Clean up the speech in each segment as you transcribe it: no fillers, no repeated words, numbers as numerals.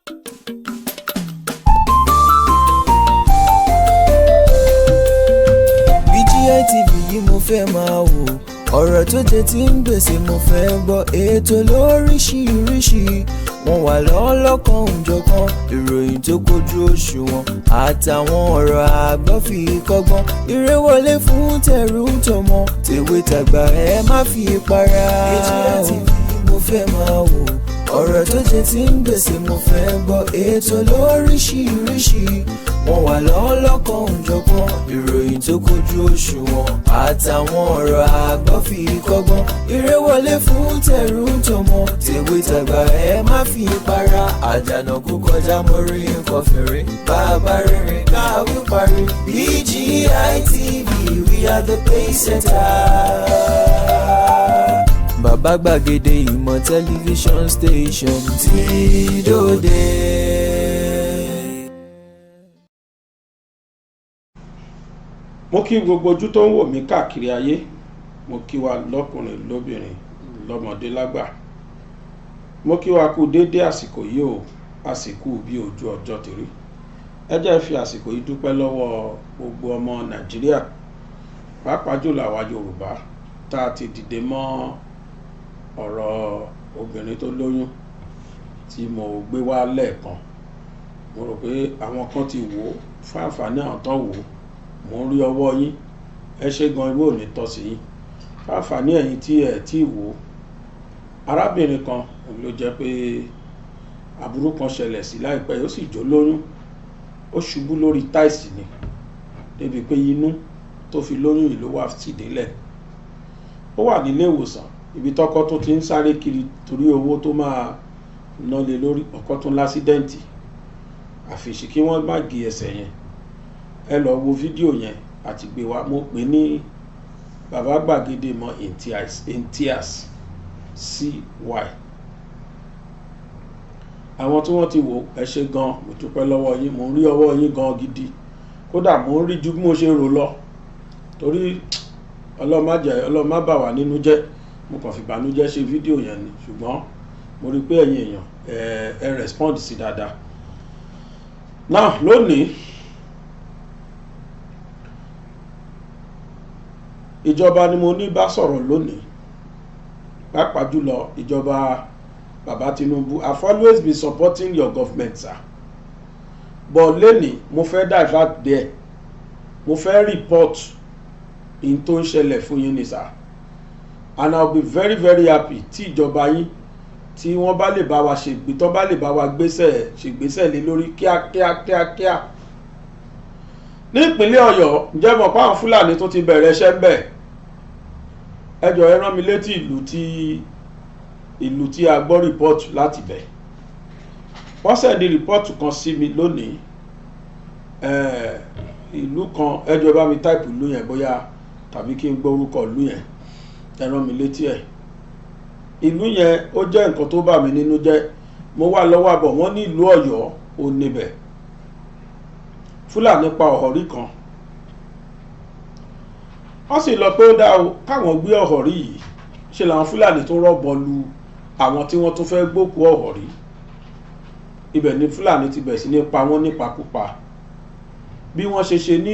BGI TV yìí mo fẹ́ máa wò, ọ̀rọ̀ tó jẹ tí ń gbèsè mo fẹ́ gbọ́, ètò lóríṣiríṣi wọ́n wà lọ́lọ́kan òjọ̀kan, ìròyìn tó kojú òṣùwọ̀n àtàwọn ọ̀rọ̀ àgbọ́ fi kọ́gbọ́n, eré wọlé fún tẹ̀rù tọmọ tèwe tàgbà ẹ má fi para. BGI TV mo fẹ́ máa wò, ọ̀rọ̀ tó jẹ tí ń gbèsè mo fẹ́ gbọ́, ètò lóríṣiríṣi wọ́n wà lọ́lọ́kan òjọ̀kan, ìròyìn tó kojú òṣùwọ̀n àtàwọn ọ̀rọ̀ àgbọ́ fi kọ́gbọ́n, eré wọlé fún tẹ̀rù tọmọ tèwe tàgbà ẹ má fi para. Àjànàkú kọjá mo rí nǹkan fèrè, bàbá rere káwí parí. BGI TV, we are the pace setter. Bàbá gbàgede ìmọ̀ tẹlifíṣọ̀n station tí dòde. Mo kí gbogbo ojú tó ń wò mí káàkiri ayé, mo kí wa lọ́kùnrin lóbìnrin lọ́mọdé lágbà, mo kí wa kú déédé àsìkò yìí o, àsìkò bí ojú ọjọ́ ti rí. Ẹ jẹ́ fi àsìkò yìí dúpẹ́ lọ́wọ́ gbogbo ọmọ Nàìjíríà, pàápàá jùlọ àwa Yorùbá tá a ti dìde mọ́ ọ̀rọ̀ obìnrin tó lóyún tí mo gbé wá lẹ́ẹ̀kan. Mo rò pé àwọn kan ti wò ó fún àǹfààní àwọn tó wò ó, mo ń rí ọwọ́ yín, ẹ ṣé gan, ìwé ò ní tọ́ sí yín. Fún àǹfààní ẹ̀yin tí ẹ̀ tí wò ó, arábìnrin kan ló jẹ́ pé aburú kan ṣẹlẹ̀ sí láìpẹ́, ó sì jó lóyún, ó ṣubú lórí táìsì ni, débi pé inú tó fi lóyún yìí ló wà sídélẹ̀. Ó wà nílé ìwòsàn, ibi tọ́kọ tó ti ń sáré kiri torí owó tó máa ná lé lórí, ọkọ tó lásídẹ́ǹtì, àfìsí kí wọ́n má gé ẹsẹ̀ yẹn. Ẹ lọ wo fídíò yẹn àti gbé wa, mo pè ní bàbá gbàgede mọ in tears CY. Àwọn tí wọ́n ti wò ẹ ṣé gan, mo dúpẹ́ lọ́wọ́ yín, mo ń rí ọwọ́ yín gan gidi, kódà mo ń rí ju bí mo ṣe rò lọ, torí Ọlọ́run má bà wá nínú jẹ́, mo kàn fi ìbànújẹ́ ṣe fídíò yẹn ni, ṣùgbọ́n mo rí pé ẹ̀yin èèyàn ẹ respond sí dáadáa. Now lónìí ìjọba ni mo ní bá sọ̀rọ̀ lónìí, pàápàá jùlọ ìjọba bàbá Tinunbu. I've always been supporting your government, sir, but lẹ́nìí mo fẹ́ divert there, mo fẹ́ report in tó ń ṣẹlẹ̀ fún yín ni, sir, and I'll be very very happy tí ìjọba yín tí wọ́n bá lè bá wa tó bá lè bá wa ṣègbésẹ̀ lé lórí kíákíá. Ní ìpínlẹ̀ Ọ̀yọ́, ǹjẹ́ mọ̀ pé àwọn Fúlàní tó ti bẹ̀rẹ̀ iṣẹ́ ń bẹ̀? Ẹ jọ̀ọ́ ẹ rán mi létí ìlú tí a gbọ́ rìpọ́ọ̀tù láti bẹ̀. Wọ́n sẹ̀ndí rìpọ́ọ̀tù kan sí mi lónìí, ìlú kan, ẹ jọ̀ọ́ bá mi táìpù ìlú yẹn bóyá, tàbí kí n gbọ́ orúkọ ìlú yẹn, ẹ rán mi létí ẹ̀. Ìlú yẹn ó jẹ́ nǹkan tó bà mí nínú jẹ́. Mo wà lọ́wọ́ àbọ̀, wọ́n ní ìlú Ọ̀yọ́ ò níbẹ̀. Fúlàní pa ọ̀họ̀rí kan, wọ́n sì lọ pé ó dá o káwọn gbé ọ̀họ̀rí yìí, ṣe làwọn Fúlàní tó rọ́bọ lu àwọn tí wọ́n tún fẹ́ gbókú ọ̀họ̀rí. Ibẹ̀ ni Fúlàní ti bẹ̀ sí ní pa wọ́n nípakúpa, bí wọ́n ṣe ṣe ní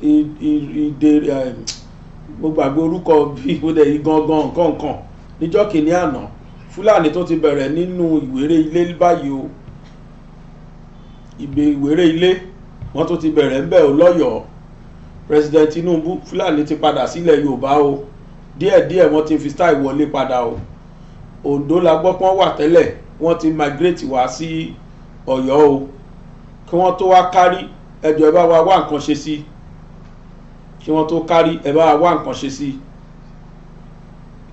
ìdè mo gbàgbé orúkọ bí ìpínlẹ̀ igangan nǹkan níjọ́ kìíní àná. Fúlàní tó ti bẹ̀rẹ̀ nínú ìwéré ilé báyìí o, ìwéré ilé wọ́n tó ti bẹ̀rẹ̀ ń bẹ̀ ò lọ́yọ̀ọ́. President Tinunbu, Fúlàní ti padà sílẹ̀ Yorùbá o, díẹ̀díẹ̀ wọ́n ti fi style wọlé padà o. Oǹdó la gbọ́ pọ́n wà tẹ́lẹ̀, wọ́n ti migrate wá sí Ọ̀yọ́ o, kí wọ́n tó wá kárí, ẹ jọ̀ọ́ ẹ bá wa wá nǹkan ṣe sí, kí wọ́n tó kárí ẹ bá wa wá nǹkan ṣe sí.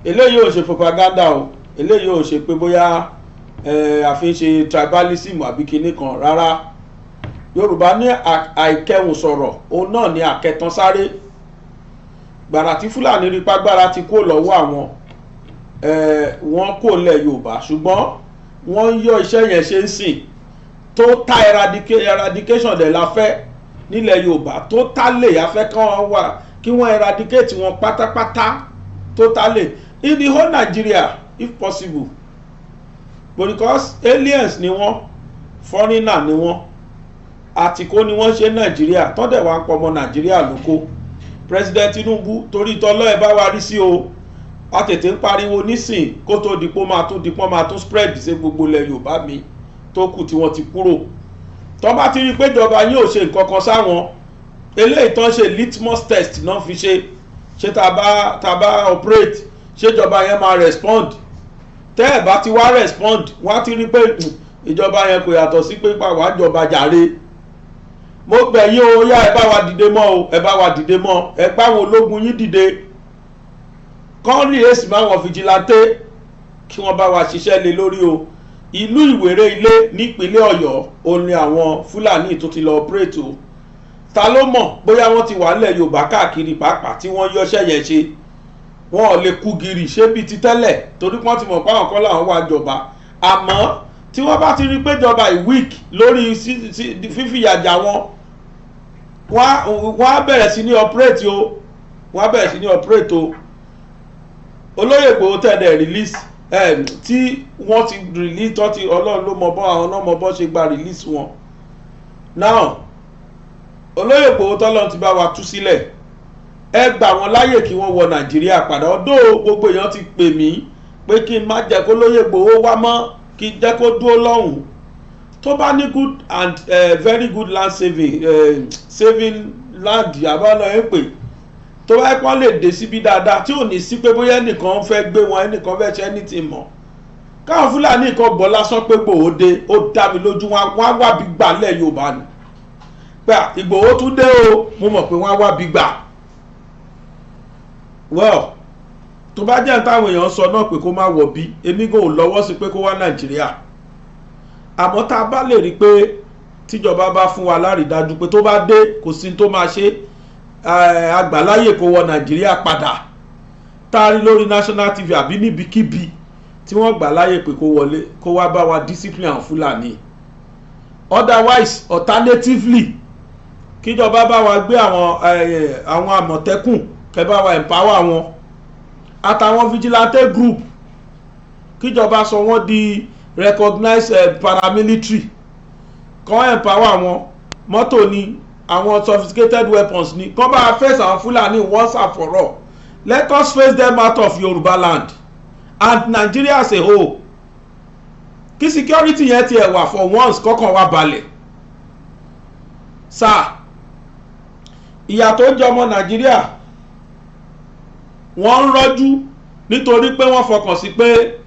Eléyìí ò ṣe propaganda o, eléyìí ò ṣe pé bóyá àfi ń ṣe tribalism àbí kinní kan, rárá. Yorùbá ní àìkẹhùn sọ̀rọ̀, òun náà ní àkẹtàn sáré. Gbàrà tí Fúlàní rí pàgbára ti kó lọ́wọ́ àwọn, wọ́n kò lẹ̀ Yorùbá, ṣùgbọ́n wọ́n ń yọ iṣẹ́ yẹn ṣe ń sìn. Total eradication dẹ̀ la fẹ́ nílẹ̀ Yorùbá, totally afẹ́ kan wà kí wọ́n eradicate wọn pátápátá, totally in the whole Nigeria if possible. because aliens ni wọ́n, foreigner ni wọ́n, àtìkó ni wọ́n ṣe nàìjíríà tọ́dẹ̀ wá ń pọ̀ ọmọ nàìjíríà lóko. President Tinunbu torí tọ́lọ́ ẹ̀ bá wa rí sí o, a tètè ń pariwo nísìn kó tó dipò máa tún spread sí gbogbo ilẹ̀ Yorùbá mi tó kù tí wọ́n ti kúrò. Tó bá ti rí pé ìjọba yín ò ṣe nǹkan kan sáwọn, eléyìí tán ṣe litmus test náà fi ṣe tá bá operate, ṣèjọba yẹn máa respond. Tẹ́ ẹ̀ bá ti wá respond, wọ́n á ti rí pé ìjọba yẹn kò yàtọ̀ sí pé pàwọ́ àjọba jàre. Mo bẹ̀ yín o, yá ẹ bá wa dìde mọ́ o, ẹ bá wa dìde mọ́, ẹ bá wọn ológun yín dìde. Kán rí èsì máwọn fìjìláńtẹ́ kí wọ́n bá wa ṣiṣẹ́ lé lórí o. Ìlú Ìwéré Ilé nípínlẹ̀ Ọ̀yọ́ òun ni àwọn Fúlàní tó ti lọ operate o. Ta ló mọ̀ bóyá wọ́n ti wà nílẹ̀ Yorùbá káàkiri pàápàá tí wọ́n yọ́ṣẹ́ yẹn ṣe. Wọn ò lè kú gìrì ṣé bíi ti tẹ́lẹ̀ torí wọ́n ti mọ̀ pé àwọn kan làwọn wà jọba. Àmọ́ tí wọ́n bá ti rí pé ìjọba weak lórí fífìyàjà wọn, wọ́n á bẹ̀rẹ̀ sí ní operate o. Wọ́n á bẹ̀rẹ̀ sí ní operate o. Olóyè Ìgbòho tẹ̀lé release tí wọ́n ti release tó ti Ọlọ́run ló mọ bọ́ àwọn náà mọ bọ́ ṣe gba release wọn. Now Olóyè Ìgbòho tọ́lọ́run ti bá wa tú sílẹ̀, ẹ gbà wọ́n láyè kí wọ́n wọ Nàìjíríà padà. Ọdún gbogbo èèyàn ti pè mí pé kí n má jẹ́ kó Olóyè Ìgbòho wá mọ́, kí n jẹ́ kó dúró lọ́hùn. Tó bá ní good and very good land saving land àbálọ ẹ̀ pè, tó bá pọ́n lè dé síbi dáadáa tí ò ní sí pé bóyá ẹnìkan fẹ́ gbé wọn, ẹnìkan fẹ́ ṣe anything mọ́. Káwọn Fúlàní kan gbọ́ lásán pé Ìgbòho dé, ó dá mi lójú wọn á wá bí gbà lẹ̀ Yorùbá ni. Pé Ìgbòho tún dé o, mo mọ̀ pé wọ́n á wá bí gbà. Well, tó bá jẹ́ táwọn èèyàn sọ náà pé kó má wọ̀ bí, èmi kò lọ́wọ́ sí pé kó wá Nàìjíríà. Àmọ́ tá a bá lè rí pé tíjọba bá fún wa lárídájú pé tó bá dé kò sí tó máa ṣe, àgbàláyè kó wọ Nàìjíríà padà. Tá a rí lórí national TV àbí níbikíbi tí wọ́n gbà láyè pé kó wọlé kó wá bá wa discipline àwọn Fúlàní. Otherwise, alternatively, kíjọba bá wa gbé àwọn Àmọ̀tẹ́kùn, kẹ́ bá wa empower wọn àtàwọn vigilante group, kíjọba sọ wọ́n di recognized paramilitary, kàn empower wọn. Mọ́tò ni àwọn sophisticated weapons ni, kàn bá face àwọn Fúlàní once and for all. Let us face them out of Yoruba land and Nigeria as a whole. Kí security yẹn ti ẹ̀ wà for once kọ́kàn wá balẹ̀. Sáà ìyà tó jẹ ọmọ Nàìjíríà wọ́n ń rọ́jú nítorí pé wọ́n fọkàn sí pé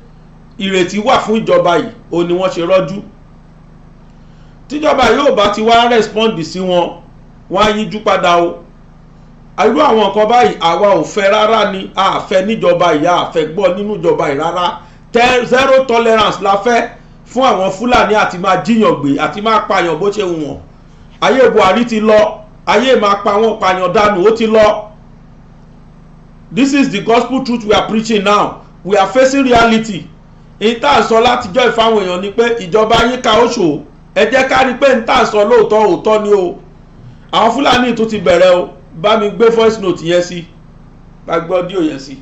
ìrètí wà fún ìjọba yìí, ó ní wọ́n ṣe rọ́jú. Tíjọba yóò bá ti wá respond sí wọn, wọ́n á yíjú padà o. Irú àwọn nǹkan báyìí àwa ò fẹ́ rárá ni, a fẹ́ níjọba yìí, a fẹ́ gbọ́ nínú ìjọba yìí rárá. Zero tolerance la fẹ́ fún àwọn Fúlàní àti máa jíyàn gbé àti máa pààyàn bó ṣe wù wọ́n. Ayé Buhari ti lọ, ayé máa pa wọ́n pààyàn dànù ó ti lọ. This is the gospel truth we are preaching now. We are facing reality. Ìta sọ látijọ́ ìfáwọn èèyàn ni pé ìjọba yín ká oṣù, ẹ jẹ́ ká rí pé ìta sọ lóòótọ́ òótọ́ ni o. Àwọn Fúlàní tó ti bẹ̀rẹ̀ o, bá mi gbé voice note yẹn sí, bá gbé audio yẹn sí.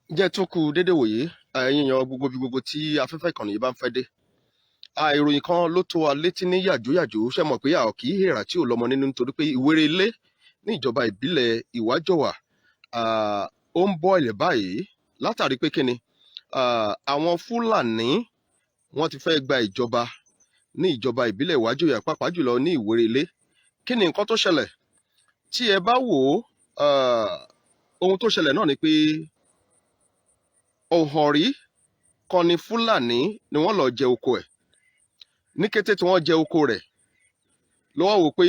Jẹ́ tó kù dédé wòye ẹ̀yin yan gbogbo tí afẹ́fẹ́ ìkànnì yìí bá ń fẹ́ dé. Ìròyìn kan ló tó wa létí ní yàjóyàjó, ṣe mọ̀ pé a kì í hèrà tí ò lọ́mọ nínú nítorí pé Ìwéré Ilé ní ìjọba ìbílẹ̀ Ìwájọwà ó ń bọ́ ilẹ̀ báyìí látàrí pé kíni àwọn Fúlàní wọ́n ti fẹ́ gba ìjọba ní ìjọba ìbílẹ̀ Ìwájọwà pàápàá jùlọ ní Ìwéré Ilé. Kí ni nǹkan tó ṣẹlẹ̀? Tí ẹ bá wò ó, ohun tó ṣẹlẹ̀ náà ni pé ọ̀họ̀rí kan ni Fúlàní ni wọ́n lọ jẹ oko ẹ̀. Ní kété tí wọ́n jẹ oko rẹ̀ ló wá wò pé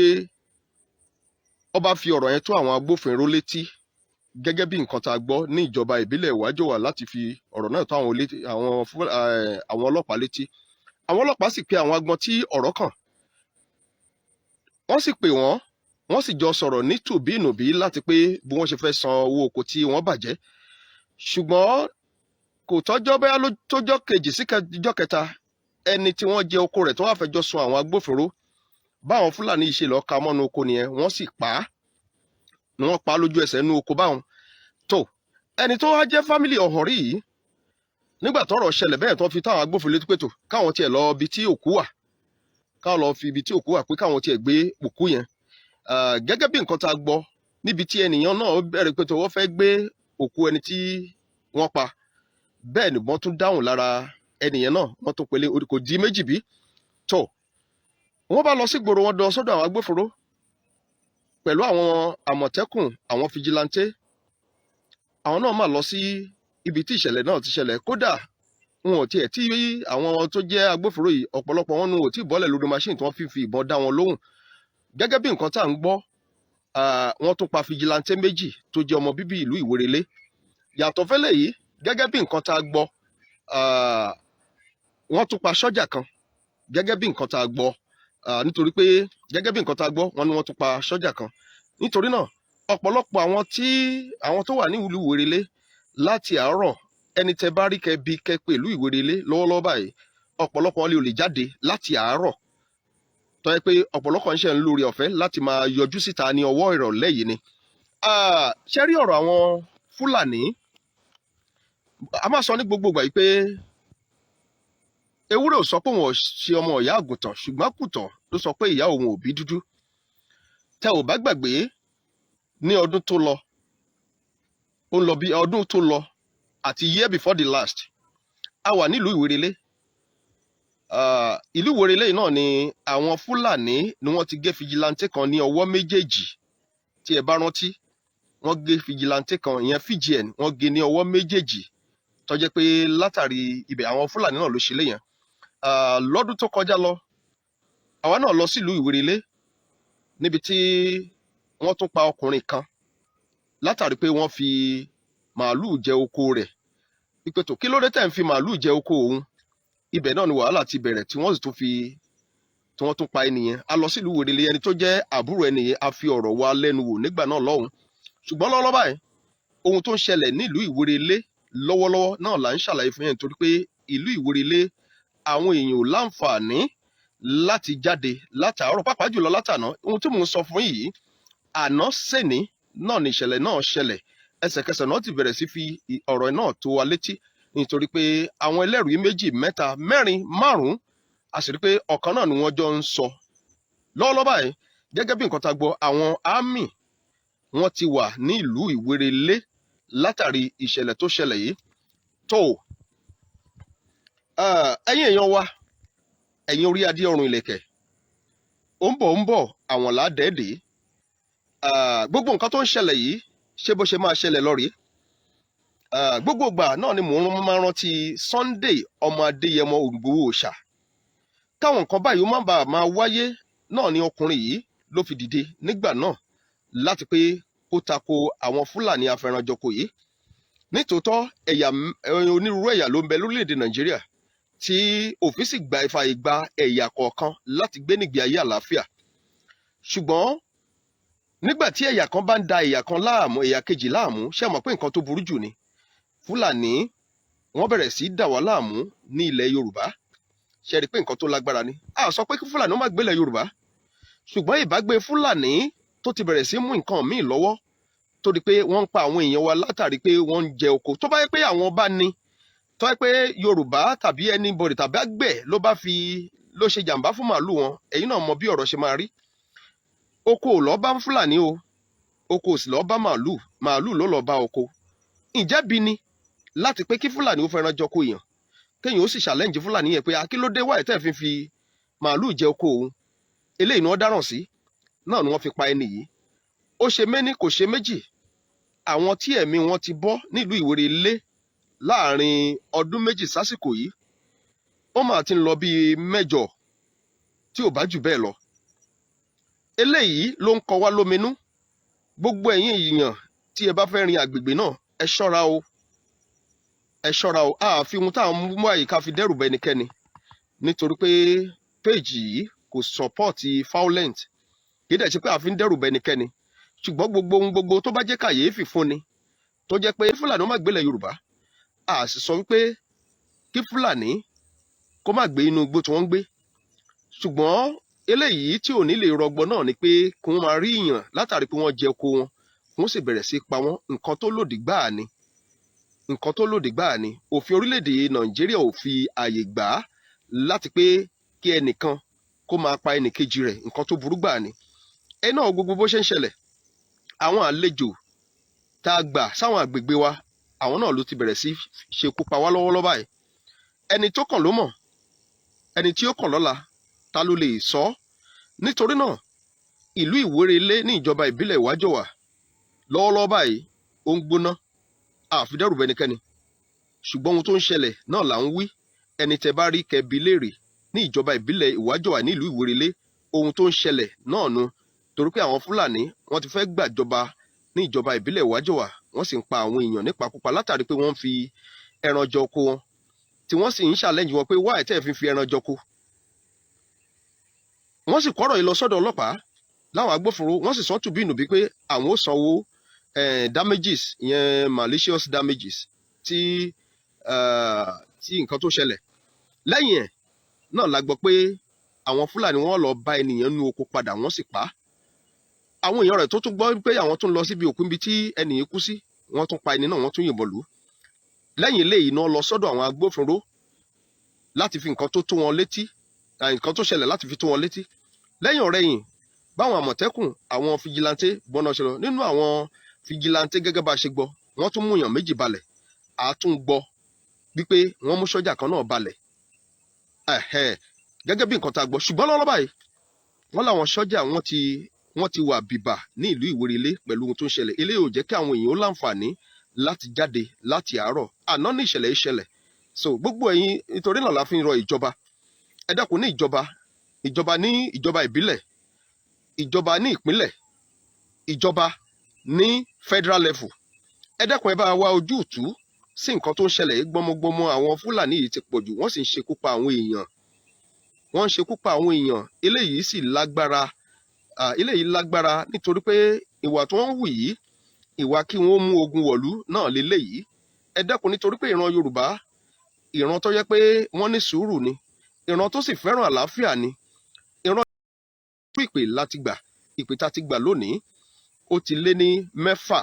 ọba fi ọ̀rọ̀ yẹn tó àwọn agbófinró létí gẹ́gẹ́ bí nǹkan tá a gbọ́ ní ìjọba ìbílẹ̀ Ìwájọwà láti fi ọ̀rọ̀ náà tó àwọn ọlọ́pàá létí. Àwọn ọlọ́pàá sì pe àwọn agbọn tí ọ̀rọ̀ kàn, wọ́n sì pè wọ́n sì jọ sọ̀rọ̀ ní tùbínùbí láti pé bí wọ́n ṣe fẹ́ san owó oko tí wọ́n bàjẹ́. Ṣùgbọ́n kò tọ́jọ́ bẹ́ẹ̀ ló tójọ́ kejì sí ìjọ́ kẹta, ẹni tí wọ́n jẹ oko rẹ̀ tó wá fẹjọ́ sun àwọn agbófinró, báwọn Fúlàní yìí ṣe lọ́ọ́ ka mọ́nu oko nìyẹn, wọ́n sì pa á, ni wọ́n pa á lójú ẹsẹ̀ nínú oko báwọn. Tó ẹni tó wá jẹ́ fámìlì ọ̀họ̀rí yìí nígbà tọ́rọ̀ ṣẹlẹ̀ bẹ́ẹ̀ tó fi táwọn agbófinró létí pètò káwọn tiẹ̀ lọ ibi tí òkú wà, káwọn lọ fi ibi tí òkú wà pé káwọn tiẹ̀ gbé òkú yẹn. Gẹ́gẹ́ bí nǹkan tá a gbọ́ níbi tí ẹnìyàn náà bẹ̀rẹ̀ pé tó wọ́n fẹ́ gbé òkú ẹni tí wọ́n pa, bẹ́ẹ̀ ni wọ́n tún dáhùn lára ẹnìyàn náà, wọ́n tún pèlè kò di méjì bí tó. Wọ́n bá lọ sí gbòòrò, wọn lọ sọ́dọ̀ àwọn agbófinró pẹ̀lú àwọn àmọ̀tẹ́kùn, àwọn fìjìláńtẹ́. Àwọn náà máa lọ sí ibi tí ìṣẹ̀lẹ̀ náà ti ṣẹlẹ̀. Kódà wọn ò tiẹ̀ tí àwọn tó jẹ́ agbófinró yìí, ọ̀pọ̀lọpọ̀ wọn ò tí ì bọ́lẹ̀ lórí machine tí wọ́n fi ìbọn dá wọn lóhùn. Gẹ́gẹ́ bí nǹkan tá à ń gbọ́, wọ́n tún pa fìjìláńtẹ́ méjì tó jẹ́ ọmọ bíbí ìlú Ìwérelé. Yàtọ̀ fẹ́lẹ̀ yìí, gẹ́gẹ́ bí nǹkan tá a gbọ́, wọ́n tún pa sọ́jà kan. Gẹ́gẹ́ bí nǹkan tá a gbọ́, nítorí pé gẹ́gẹ́ bí nǹkan tá a gbọ́, wọ́n ní wọ́n tún pa sọ́jà kan. Nítorí náà ọ̀pọ̀lọpọ̀ àwọn tó wà ní ìlú Ìwérelé láti àárọ̀, ẹni tẹ bá rí kẹbi kẹpẹ ìlú Ìwérelé lọ́wọ́lọ́wọ́ báyìí, ọ̀pọ̀lọpọ̀ wọn lè jáde láti àárọ̀, tó yẹ pé ọ̀pọ̀lọpọ̀ ń ṣe ń lórí ọ̀fẹ́ láti máa yọjú síta ní ọwọ́ ìrọ̀lẹ́ yìí ni. Ṣé rí ọ̀rọ̀ àwọn Fúlàní, a máa sọ ní gbogbo ìgbà yìí pé ewúrẹ́ ò sọ pé òun ò ṣe ọmọ ìyá àgùntàn, ṣùgbọ́n àgùntàn ló sọ pé ìyá òun ò bí dúdú. Tẹ ò bá gbàgbé, ní ọdún tó lọ, ó ń lọ bí ọdún tó lọ àti year before the last, a wà nílùú Ìwérelé. Ìlú Ìwérelé náà ni àwọn Fúlàní ni wọ́n ti gé fìjìláńtẹ́ kan ní ọwọ́ méjèèjì. Tí ẹ bá rántí, wọ́n gé fìjìláńtẹ́ kan, ìyẹn FGN, wọ́n gé ní ọwọ́ méjèèjì, tó jẹ́ pé látàrí ibẹ̀ àwọn Fúlàní náà ló ṣe léyàn. Lọ́dún tó kọjá lọ, àwa náà lọ sílùú Ìwérelé níbi tí wọ́n tún pa ọkùnrin kan látàrí pé wọ́n fi màálùú jẹ oko rẹ̀. Ìpè tó kí ló dé tẹ̀ ń fi màálùú jẹ oko òun? Ibẹ̀ náà ni wàhálà ti bẹ̀rẹ̀ tí wọ́n tún pa ẹnìyẹn. A lọ sílùú Ìwérelé, ẹni tó jẹ́ àbúrò ẹnìyẹn a fi ọ̀rọ̀ wa lẹ́nu wò nígbà náà lọ́hùn. Ṣùgbọ́n lọ́wọ́lọ́wọ́ báyìí, ohun tó ń ṣẹlẹ̀ nílùú Ìwérelé lọ́wọ́lọ́wọ́ náà là ń ṣàlàyé fún yẹn, nítorí pé ìlú Ìwérelé àwọn èèyàn ò láǹfààní láti jáde látàárọ̀, pàápàá jùlọ látàná. Ohun tí mò ń sọ fún yìí, àná sẹ́ni náà ni ìṣẹ̀lẹ̀ náà ṣẹlẹ̀. Ẹsẹ̀kẹsẹ̀ náà ti bẹ̀rẹ̀ sí fi ọ̀rọ̀ náà tó wa létí, nítorí pé àwọn ẹlẹ́rìí méjì, mẹ́ta, mẹ́rin, márùn-ún, a sì rí pé ọ̀kan náà ni wọ́n jọ ń sọ. Lọ́wọ́lọ́wọ́ báyìí, gẹ́gẹ́ bí nǹkan tá a gbọ́, àwọn ámì wọ́n ti wà ní ìlú Ìwérelé látàrí ìṣẹ̀lẹ̀ tó ṣẹlẹ̀ yìí. Tó ẹ̀yin èèyàn wa, ẹ̀yin orí adé ọrùn ìlẹ̀kẹ̀, ó ń bọ̀ àwọn ládẹ́ẹ̀dẹ́. Gbogbo nǹkan tó ń ṣẹlẹ̀ yìí, ṣé bó ṣe máa ṣẹlẹ̀ lọ rèé? Gbogbo ìgbà náà ni mò ń máa rántí Sunday ọmọ Adéyẹmọ Ìgbòho Òòṣà. Káwọn nǹkan báyìí ó má bàa máa wáyé náà ni ọkùnrin yìí ló fi dìde nígbà náà láti pé kó tako àwọn Fúlàní afẹranjọkò yìí. Nítòótọ́ onírúurú ẹ̀yà ló ń bẹ lórílẹ̀‐èdè Nàìjíríà tí òfin sì gba ìfàyè gba ẹ̀yà kọ̀ọ̀kan láti gbé nígbé ayé àlàáfíà. Ṣùgbọ́n nígbà tí ẹ̀yà kan bá ń da ẹ̀yà kan láàmú, ẹ̀yà kejì láàmú, ṣé mọ̀ pé nǹkan tó burú jù ni? Fúlàní wọ́n bẹ̀rẹ̀ sí dà wá láàmú ní ilẹ̀ Yorùbá. Ṣé rí pé nǹkan tó lágbára ni? A sọ pé kí Fúlàní má gbélẹ̀ Yorùbá, ṣùgbọ́n ìbágbé Fúlàní tó ti bẹ̀rẹ̀ sí mú nǹkan míì lọ́wọ́, tó di pé wọ́n ń pa àwọn èèyàn wa látàrí pé wọ́n ń jẹ oko. Tó bá yẹ pé àwọn bá ní, tó yẹ pé Yorùbá tàbí anybody tàbí àgbẹ̀ ló ṣe jàǹbá fún màálù wọn, ẹ̀yin náà mọ bí ọ̀rọ̀ ṣe máa rí. Oko ò lọ bá Fúlàní o, oko ò sì lọ bá màálù, màálù ló lọ bá oko. Ǹjẹ́ bí ni láti pé kí Fúlàní ó fẹ́ràn jọko èèyàn, kéèyàn ó sì challenge Fúlàní yẹn pé akílódé wáyé tẹ́ fi màálù jẹ oko òun? Eléyìí ni wọ́n dáràn sí, náà ni wọ́n fi pa ẹni yìí. Ó ṣe méní kò ṣe méjì, àwọn tí ẹ̀mí wọn ti bọ́ nílùú Ìwérelé láàrin ọdún méjì sásìkò yìí, ó máa ti ń lọ bíi 8 tí ò bá jù bẹ́ẹ̀ lọ. Eléyìí ló ń kọ wá lóminú. Gbogbo ẹ̀yin èèyàn tí ẹ bá fẹ́ rin àgbègbè náà, ẹ ṣọ́ra o, ẹ ṣọ́ra o. Àfi ohun tá à ń mú àyíká fi dẹ́rù bẹ ẹnikẹ́ni, nítorí pé péèjì yìí kò sọ́pọ́ọ̀tì violent, kì í dẹ̀ ṣe pé àfi ń dẹ́rù bẹ ẹnikẹ́ni. Ṣùgbọ́n gbogbo ohun gbogbo tó bá jẹ́ kàyéfì fúnni, tó jẹ́ pé Fúlàní ó má gbélẹ̀ Yorùbá, a sì sọ wípé kí Fúlàní kó má gbé inú igbó tí wọ́n ń gbé. Ṣùgbọ́n eléyìí tí ò ní lè rọgbọ náà ni pé kí wọ́n máa rí ìyàn látàrí pé wọ́n jẹ oko wọn, wọ́n sì bẹ̀rẹ̀ sí pa wọ́n. Nǹkan tó lòdì gbáà ni. nǹkan tó lòdì gbáà ni. Òfin orílẹ̀-èdè Nàìjíríà ò fi ààyè gbà á láti pé kí ẹnìkan kó máa pa ẹnìkejì rẹ̀, nǹkan tó burú gbáà ni. Ẹ náà gbogbo bó ṣe ń ṣẹlẹ̀, àwọn àlejò tá a gbà sáwọn àgbègbè wa, àwọn náà ló ti bẹ̀rẹ̀ sí ṣekú pa wá lọ́wọ́lọ́wọ́ báyìí. Ẹni tó kàn ló mọ̀, ẹni tí ó kàn lọ́la ta ló lè sọ. Nítorí náà ìlú Ìwérelé ní ìjọba ìbílẹ̀ Ìwájọwà lọ́wọ́lọ́wọ́ báyìí ó ń gbóná, àfidẹ́rù bẹnikẹ́ni. Ṣùgbọ́n ohun tó ń ṣẹlẹ̀ náà là ń wí. Ẹni tẹ bá rí kẹbi léèrè ní ìjọba ìbílẹ̀ Ìwájọwà ní ìlú Ìwérelé, ohun tó ń ṣẹlẹ̀ náà nu. Torí pé àwọn Fúlàní wọ́n ti fẹ́ gbàjọba ní ìjọba ìbílẹ̀ Ìwájọwà, wọ́n sì ń pa àwọn èèyàn nípakúpa látàrí pé wọ́n ń fi ẹran jọko wọn, tí wọ́n sì ń ṣàlẹ́jì wọn pé wáì tẹ́ fi ẹran jọko. Wọ́n sì kọ́rọ̀ yìí lọ sọ́dọ̀ ọlọ́pàá láwọn agbófinró, wọ́n sì sọ́n tùbí ìnùbí pé àwọn ó sanwó damages, ìyẹn malicious damages tí nǹkan tó ṣẹlẹ̀. Lẹ́yìn ẹ̀ náà la gbọ́ pé àwọn Fúlàní wọ́n lọ bá ènìyàn nú oko padà, wọ́n sì pa á. Àwọn èèyàn rẹ̀ tó tún gbọ́ pé àwọn tún lọ síbi òkú ibi tí ẹnìyàn kú sí, wọ́n tún pa ẹni náà, wọ́n tún yìnbọn lù ú. Lẹ́yìn eléyìí náà lọ sọ́dọ̀ àwọn agbófinró láti fi nǹkan tó tó wọn létí, nǹkan tó ṣẹlẹ̀ láti fi tó wọn létí. Lẹ́yìn ọ̀rẹ́yìn báwọn àmọ̀tẹ́kùn, àwọn fìjìláńtẹ́ bọ́nà ṣe lọ. Nínú àwọn fìjìláńtẹ́ gẹ́gẹ́ bá a ṣe gbọ́, wọ́n tún mú èèyàn méjì balẹ̀. A tún gbọ́ wípé wọ́n mú sọ́jà kan náà balẹ̀. Gẹ́gẹ́ bí nǹkan tá a gbọ́. Ṣùgbọ́n lọ́wọ́ báyìí wọ́n láwọn sọ́jà wọ́n ti wà bìbà ní ìlú Ìwérelé pẹ̀lú ohun tó ń ṣẹlẹ̀. Eléyìí ò jẹ́ kí àwọn èèyàn ó láǹfààní láti jáde láti àárọ̀. Àná ní ìṣẹ̀lẹ̀ ìṣẹ̀lẹ̀. So gbogbo ẹ̀yin, nítorí náà la fi ń rọ ìjọba, ẹ dákun, ní ìjọba ní ìjọba ìbílẹ̀, ìjọba ní ìpínlẹ̀, ìjọba ní federal level, ẹ dákun ẹ bá wa ojútùú sí nǹkan tó ń ṣẹlẹ̀ yìí. Gbọmọgbọmọ àwọn Fúlàní yìí ti pọ̀jù, wọ́n sì ń ṣekú pa àwọn èèyàn. Eléyìí sì lágbára, nítorí pé ìwà tó ń hù yìí, ìwà kí wọ́n mú ogun wọ̀lú náà leléyìí. Ẹ dákun, nítorí pé ìran Yorùbá, ìran tó yẹ pé wọ́n ní sùúrù ni, ìran tó sì fẹ́ràn àlàáfíà ni, ìran tó ìpè tá ti gbà lónìí ó ti lé ní 6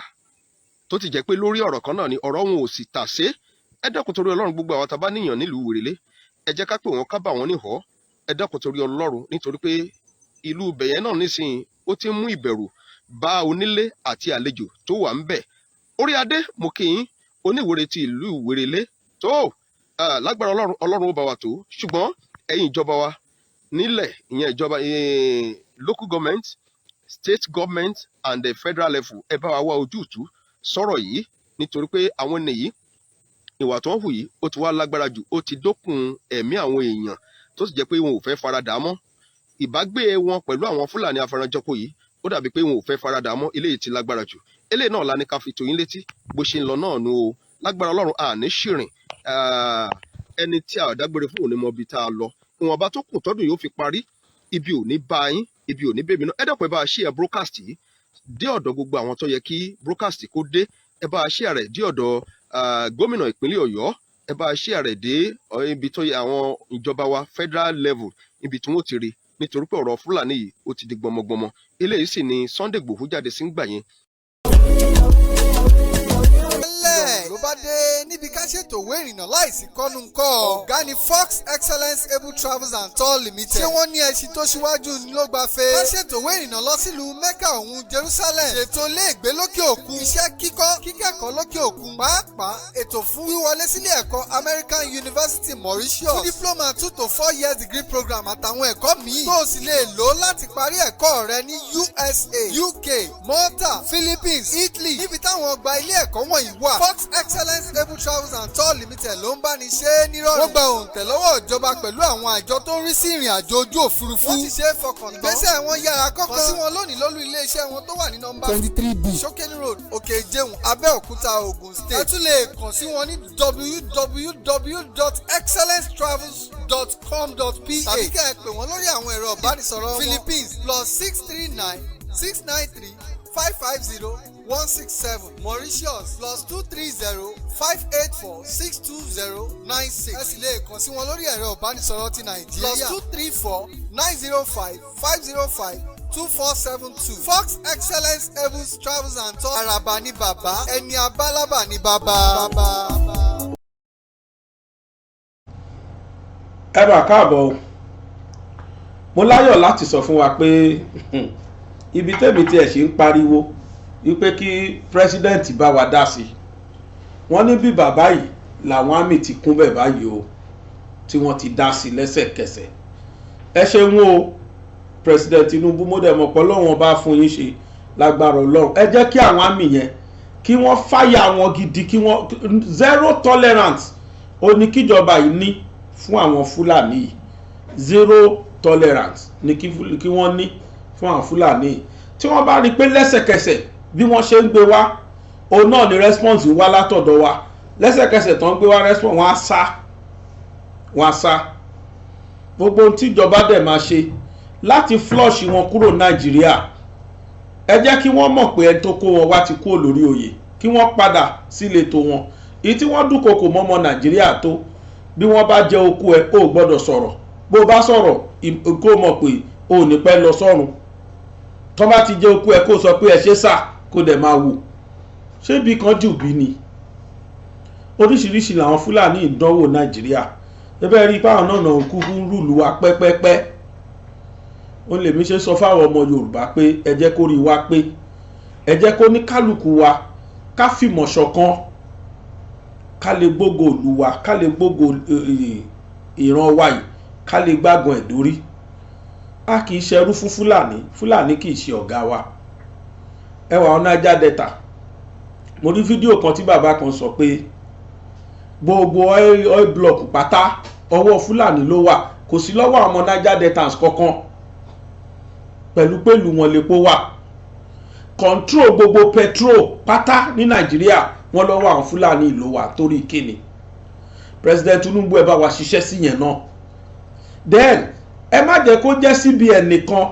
tó ti jẹ́ pé lórí ọ̀rọ̀ kan náà ni ọ̀rọ̀ wọn ò sì tàsé. Ẹ dákun torí Ọlọ́run, gbogbo àwọn tá bá níyàn nílùú Ìwérelé, ẹ jẹ́ ká pè wọ́n, ká bà wọ́n níhọ́. Ẹ dákun torí Ọlọ́run, nítorí pé ìlú bẹ̀yẹn náà nísìnyí ó ti mú ìbẹ̀rù bá onílé àti àlejò tó wà ń bẹ̀. Orí adé mo kí yín, Oníwèrè ti ìlú Ìwérelé tó lágbára Ọlọ́run ó bá wa tó. Ṣùgbọ́n ẹ̀yin ìjọba wa nílẹ̀, ìyẹn ìjọba local government, state government and the federal level, ẹ bá wa wá ojútùú sọ̀rọ̀ yìí. Nítorí pé àwọn ènìyàn ìwà tó ń hù yìí ó ti wá lágbára jù, ó ti dókun ẹ̀mí àwọn èèyàn tó sì jẹ́ pé wọn ò fẹ́ faradà mọ́. Ìbágbé wọn pẹ̀lú àwọn Fúlàní afẹranjọko yìí ó dàbí pé wọn ò fẹ́ faradà mọ́. Eléyìí ti lágbára jù. Eléyìí náà la ní ká fi tó yín létí bó ṣe ń lọ náà nu o. Lágbára Ọlọ́run àní ṣìrìn. Ẹni tí a dágbére fún òní mọ ibi tá a lọ. Ìwọ̀nba tó kù tọ́dún yóò fi parí, ibi ò ní bá yín, ibi ò ní bèmí náà. Ẹ dákun ẹ bá a share broadcast yìí dé ọ̀dọ̀ gbogbo àwọn tó yẹ kí broadcast kó dé. Ẹ bá a share rẹ̀ dé ọ̀dọ̀ gómìnà ìpínlẹ̀ Ọ̀yọ́. Ẹ bá a share rẹ̀ dé ibi tó yẹ àwọn ìjọba wa federal level, ibi tí wọ́n ti rí. Nítorí pé ọ̀rọ̀ Fúlàní yìí ó ti di gbọmọgbọmọ. Eléyìí sì ni Sunday Igboho jáde sí ń gbà yẹn. ló bá dé níbi ká ṣètò òwe ìrìnnà láìsí kọ́nu ńkọ́. ọ̀gá ni Fox Excellence Able Travels and Tour Limited. ṣé wọ́n ní ẹṣin tó ṣíwájú ni ló gba fe. ká ṣètò òwe ìrìnnà lọ sílùú Mecca òun Jerusalem. ṣètò iléègbé lókè òkun. iṣẹ́ kíkọ́ kíkẹ́kọ̀ọ́ lókè òkun. pàápàá ètò fún wíwọlé sílé ẹ̀kọ́ American University Mauritius. fún diploma 2 to 4 years degree program àtàwọn ẹ̀kọ́ míì. tó o sì lè lò láti parí ẹ̀kọ́ rẹ ní USA, UK, Malta, Philippines, Italy. níbi táwọn ọgbà ilé ẹ̀kọ́ wọ̀nyí wà. Fox Excellence Able Travels and Tour Limited ló ń bá ní ṣe é nírọ̀rùn. wọ́n gba òǹtẹ̀ lọ́wọ́ ìjọba pẹ̀lú àwọn àjọ tó ń rí sí ìrìn àjò ojú òfurufú. wọ́n ti ṣe é fọkàn tán. ìgbésẹ̀ wọn yára kọ́kọ́. kàn sí wọn lónìí lólú iléeṣẹ́ wọn tó wà ní nọ́mbà 23B Shokeni Road, Òkè Ìjẹun, Abẹ́òkúta, Ògùn State. ẹ tún lè kàn sí wọn ní www.excellencetravels.com.pa tàbí kẹ́ ẹ pè wọ́n lórí àwọn ẹ̀rọ ìbánisọ̀rọ̀ wọn. Philippines +639 693 550 167. Mauritius +230 584 620 96. ẹ sì lè kàn sí wọn lórí ẹ̀rọ ìbánisọ̀rọ̀ ti Nàìjíríà +234 905 505 2472. Fox Excellence Evans Travels and Tours. Àràbà ní bàbá, ẹni abálábà ní bàbá. Ẹ bá káàbọ̀ o. Mo láyọ̀ láti sọ fún wa pé ibi tèmi tí ẹ̀ ṣe ń pariwo wípé kí pírẹsidẹ́ǹtì bá wa dá sí wọ́n ní bí bàbá yìí làwọn àmì ti kún bẹ̀ báyìí o tí wọ́n ti dá sí lẹ́sẹ̀kẹsẹ̀. Ẹ ṣeun o pírẹsidẹ́ǹtì Tinunbu mo dẹ̀ mọ̀ pé Ọlọ́run bá fún yín ṣe lágbára Ọlọ́run. Ẹ jẹ́ kí àwọn àmì yẹn kí wọ́n fàyà wọn gidi, kí wọ́n zero tolerance ó ní kíjọba yìí ní fún àwọn Fúlàní yìí. Zero tolerance ní kí wọ́n ní fún àwọn Fúlàní yìí. Tí wọ́n bá rí pé lẹ́sẹ̀kẹsẹ̀ bí wọ́n ṣe ń gbé wá òun náà ni response wá látọ̀dọ̀ wa, lẹ́sẹ̀kẹsẹ̀ tó ń gbé wá response wọ́n á sá. Gbogbo ohun tí ìjọba dẹ̀ máa ṣe láti flush wọn kúrò Nàìjíríà, ẹ jẹ́ kí wọ́n mọ̀ pé ẹni tó kó wọn wá ti kúrò lórí oyè, kí wọ́n padà sílé tó wọn. Èyí tí wọ́n dúnkokò mọ́mọ Nàìjíríà tó, bí wọ́n bá jẹ okú ẹ ó gbọ́dọ̀ sọ̀rọ̀, bó bá sọ̀rọ̀ kó mọ̀ pé ó ní pẹ́ lọ sọ́run. Tó bá ti jẹ okú ẹ kó sọ pé ẹ ṣe sà kó dẹ̀ máa wò. Ṣé bí kan jù bí ni? Oríṣiríṣi làwọn Fúlàní ìdánwò Nàìjíríà. Ẹbẹ́ rí páwọn náà kúkú ń rúlu wa pẹ́pẹ́pẹ́. Ó lè mi ṣe sọ fáwọn ọmọ Yorùbá pé ẹ jẹ́ kó rí wa pé ẹ jẹ́ kó ní kálukú wa ká fìmọ̀ ṣọ̀kan, ká lè gbógo ìlú wa, ká lè gbógo ìran wa yìí, ká lè gbágan ẹ̀ dórí. A kì í ṣerú fún Fúlàní, Fúlàní kì í ṣe ọ̀gá wa. Ẹ wà ọ̀nà Niger Delta. Mo rí fídíò kan tí bàbá kan sọ pé gbogbo oil block pátá ọwọ́ Fúlàní ló wà, kò sí lọ́wọ́ àwọn Niger Deltans kankan, pẹ̀lú pẹ̀lú wọn lèpo wà. Control gbogbo petrol pátá ní Nàìjíríà wọn lọ́wọ́ àwọn Fúlàní ló wà. Torí kíni? President Tinunbu ẹ bá wa ṣiṣẹ́ sí yẹn náà. Then ẹ má jẹ́ kó jẹ́ CBN nìkan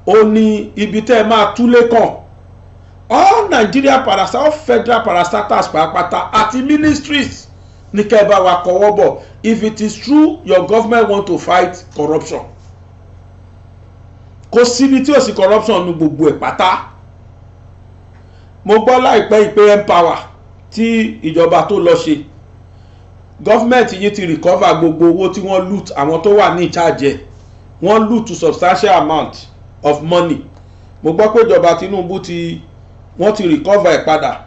ó ní ibi tẹ́ ẹ máa túlé kàn. All Nigeria all federal parastatals pàápàá àti ministries ní kẹ́ ẹ bá wa kọwọ́ bọ̀ if it is true your government want to fight corruption. Kò síbi tí ò sí corruption ní gbogbo ẹ̀ pátá. Mo gbọ́ láìpẹ́ ìpè Empower tí ìjọba tó lọ ṣe, gọ́fìmẹ̀ntì yìí ti recover gbogbo owó tí wọ́n loot àwọn tó wà ní ìcháàjẹ. Wọ́n loot to substantial amount of money. Mo gbọ́ pé ìjọba Tinunbu wọ́n ti recover ẹ̀ padà.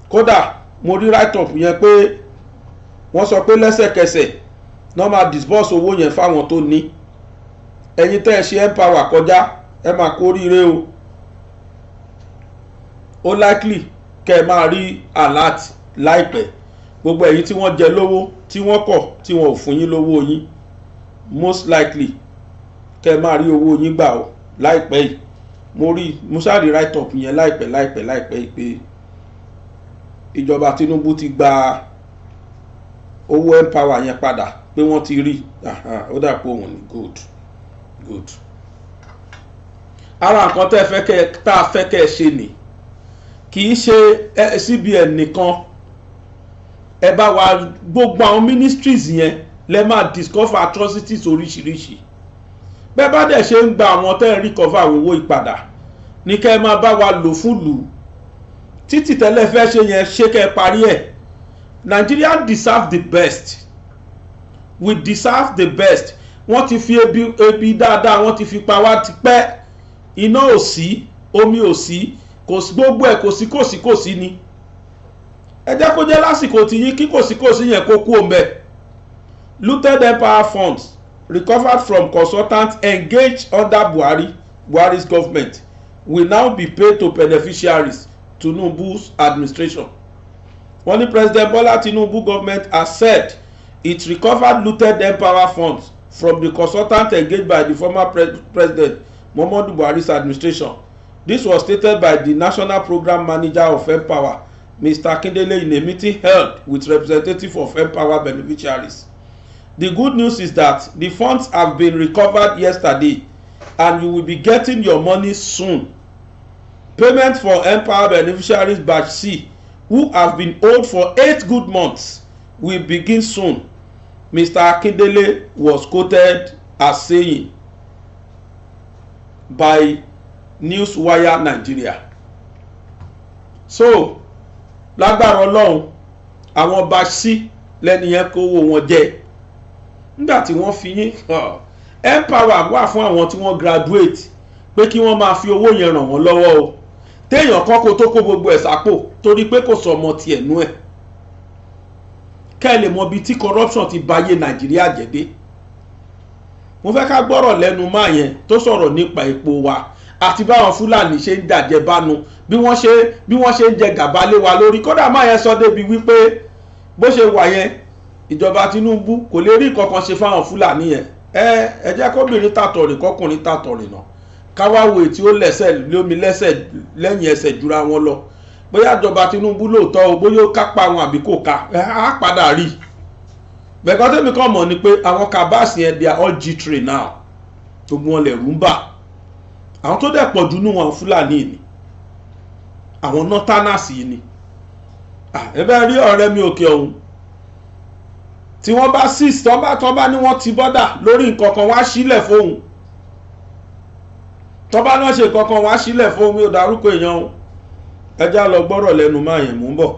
Kódà mo rí write up yẹn pé wọ́n sọ pé lẹ́sẹ̀kẹsẹ̀ náà máa disburse owó yẹn fáwọn tó ní. Ẹ̀yin tẹ́ ẹ ṣe Empower kọjá ẹ máa kó oríire o. Ó likely kẹ́ ẹ máa rí alert láìpẹ́. Gbogbo ẹ̀yin tí wọ́n jẹ lówó tí wọ́n kọ̀ tí wọ́n ò fún yín lówó yín, most likely kẹ́ ẹ máa rí owó yín gbà o láìpẹ́ yìí. Mo ṣáàrí write up yẹn láìpẹ́ pé ìjọba Tinunbu ti gba owó Empower yẹn padà, pé wọ́n ti rí. Ó dà pé òun ni good. Ara nǹkan tá a fẹ́ kẹ́ ẹ ṣe ni kì í ṣe CBN nìkan. Ẹ bá wa gbogbo àwọn ministries yẹn lẹ máa discover atrocities oríṣiríṣi. Bẹ́ẹ̀ bá dẹ̀ ṣe ń gba àwọn tẹ́ ń recover owó ìpadà ní kẹ́ ẹ máa bá wa lò fún lù. Títí tẹ́lẹ̀ fẹ́ ṣe yẹn ṣé kẹ́ ẹ parí ẹ̀. Nigeria deserve the best. We deserve the best. Wọ́n ti fi ebi dáadáa, wọ́n ti fi pa wá tipẹ́. Iná ò sí, omi ò sí, gbogbo ẹ̀ kò sí ni. Ẹ jẹ́ kó jẹ́ lásìkò tí yín kí kò sí yẹn kó kú òǹbẹ̀. Looted Empower funds recovered from consultants engaged under Buhari's government will now be paid to beneficiaries Tinunbu's administration. When the President Bola Tinubu government has said it recovered looted Empower funds from the consultant engaged by the former President Muhammadu Buhari's administration. This was stated by the National Program Manager of Empower, Mr. Akindele, in a meeting held with representatives of Empower beneficiaries. The good news is that the funds have been recovered yesterday and you will be getting your money soon. Payment for Empower beneficiaries batch C, who have been owed for 8 good months, will begin soon. Mr. Akindele was quoted as saying. by Newswire Nigeria. So lágbára Ọlọ́run àwọn bá sí lẹ́ni yẹn kówó wọn jẹ nígbà tí wọ́n fi yín empower wà fún àwọn tí wọ́n graduate pé kí wọ́n máa fi owó yẹn ràn wọ́n lọ́wọ́ o téèyàn kan kó tó kó gbogbo ẹ̀ sápò torí pé kò sọ ọmọ tiẹ̀ nú ẹ̀ kẹ́ ẹ lè mọ ibi tí corruption ti bayé Nàìjíríà jẹ́ dé. Mo fẹ́ ká gbọ́rọ̀ lẹ́nu máa yẹn tó sọ̀rọ̀ nípa epo wa àti báwọn Fúlàní ṣe ń dàjẹ́ bánu bí wọ́n ṣe ń jẹ gàba lé wa lórí. Kódà máa yẹn sọ débi wípé bó ṣe wà yẹn ìjọba Tinunbu kò lè rí kankan ṣe fáwọn Fúlàní yẹn. Ẹ jẹ́ kóbìnrin tàtọ̀rìn kọkùnrin tàtọ̀rìn náà káwáwo tí ó lẹ́sẹ̀ lómi lẹ́sẹ̀ lẹ́yìn ẹsẹ̀ jura wọn lọ bóyá ìjọba Tinunbu lóòótọ́ o bóyá ó kápá wọn àbí kò ká á padà rí i. Bẹ̀kọ́ tẹ́mi kàn mọ̀ ni pé àwọn kabasi yẹn they are all G3 now gbogbo wọn lè rúmbà àwọn tó dẹ̀ pọ̀ jù nù wọn Fúlàní ni àwọn northerners yìí ni. Ẹbẹ́ rí ọ̀rẹ́ mi òkè ọ̀hún tí wọ́n bá six tọ́ bá ní wọ́n ti bọ́dà lórí nǹkan kan wá sílẹ̀ fóun tọ́ bá náà ṣe nǹkan kan wá sílẹ̀ fóun mi ò dárúkọ èèyàn o ẹjá lọ gbọ́rọ̀ lẹ́nu máa yẹn mú bọ̀.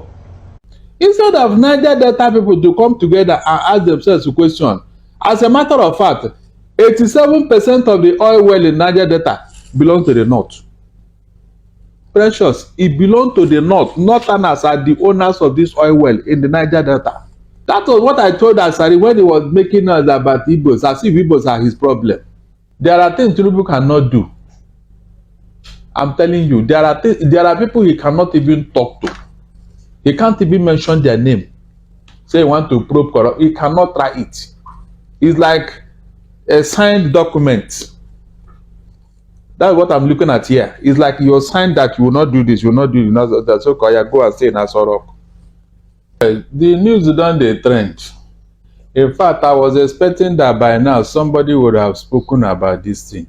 Instead of Niger Delta people to come together and ask themselves a question, as a matter of fact, 87% of the oil well in Niger Delta belong to the north. Precious, it belongs to the north. Northerners are the owners of this oil well in the Niger Delta. That was what I told Asari when he was making us about Igbos, as if Igbos are his problem. There are things Tinunbu cannot do. I'm telling you, there are people he cannot even talk to. He can't even mention their name. Say he want to probe corrupt. He cannot try it. It's like a signed document. That's what I'm looking at here. It's like you're signed that you will not do this, you will not do it. That's okay. I go and say in Asorok. The news done the trend. In fact, I was expecting that by now somebody would have spoken about this thing.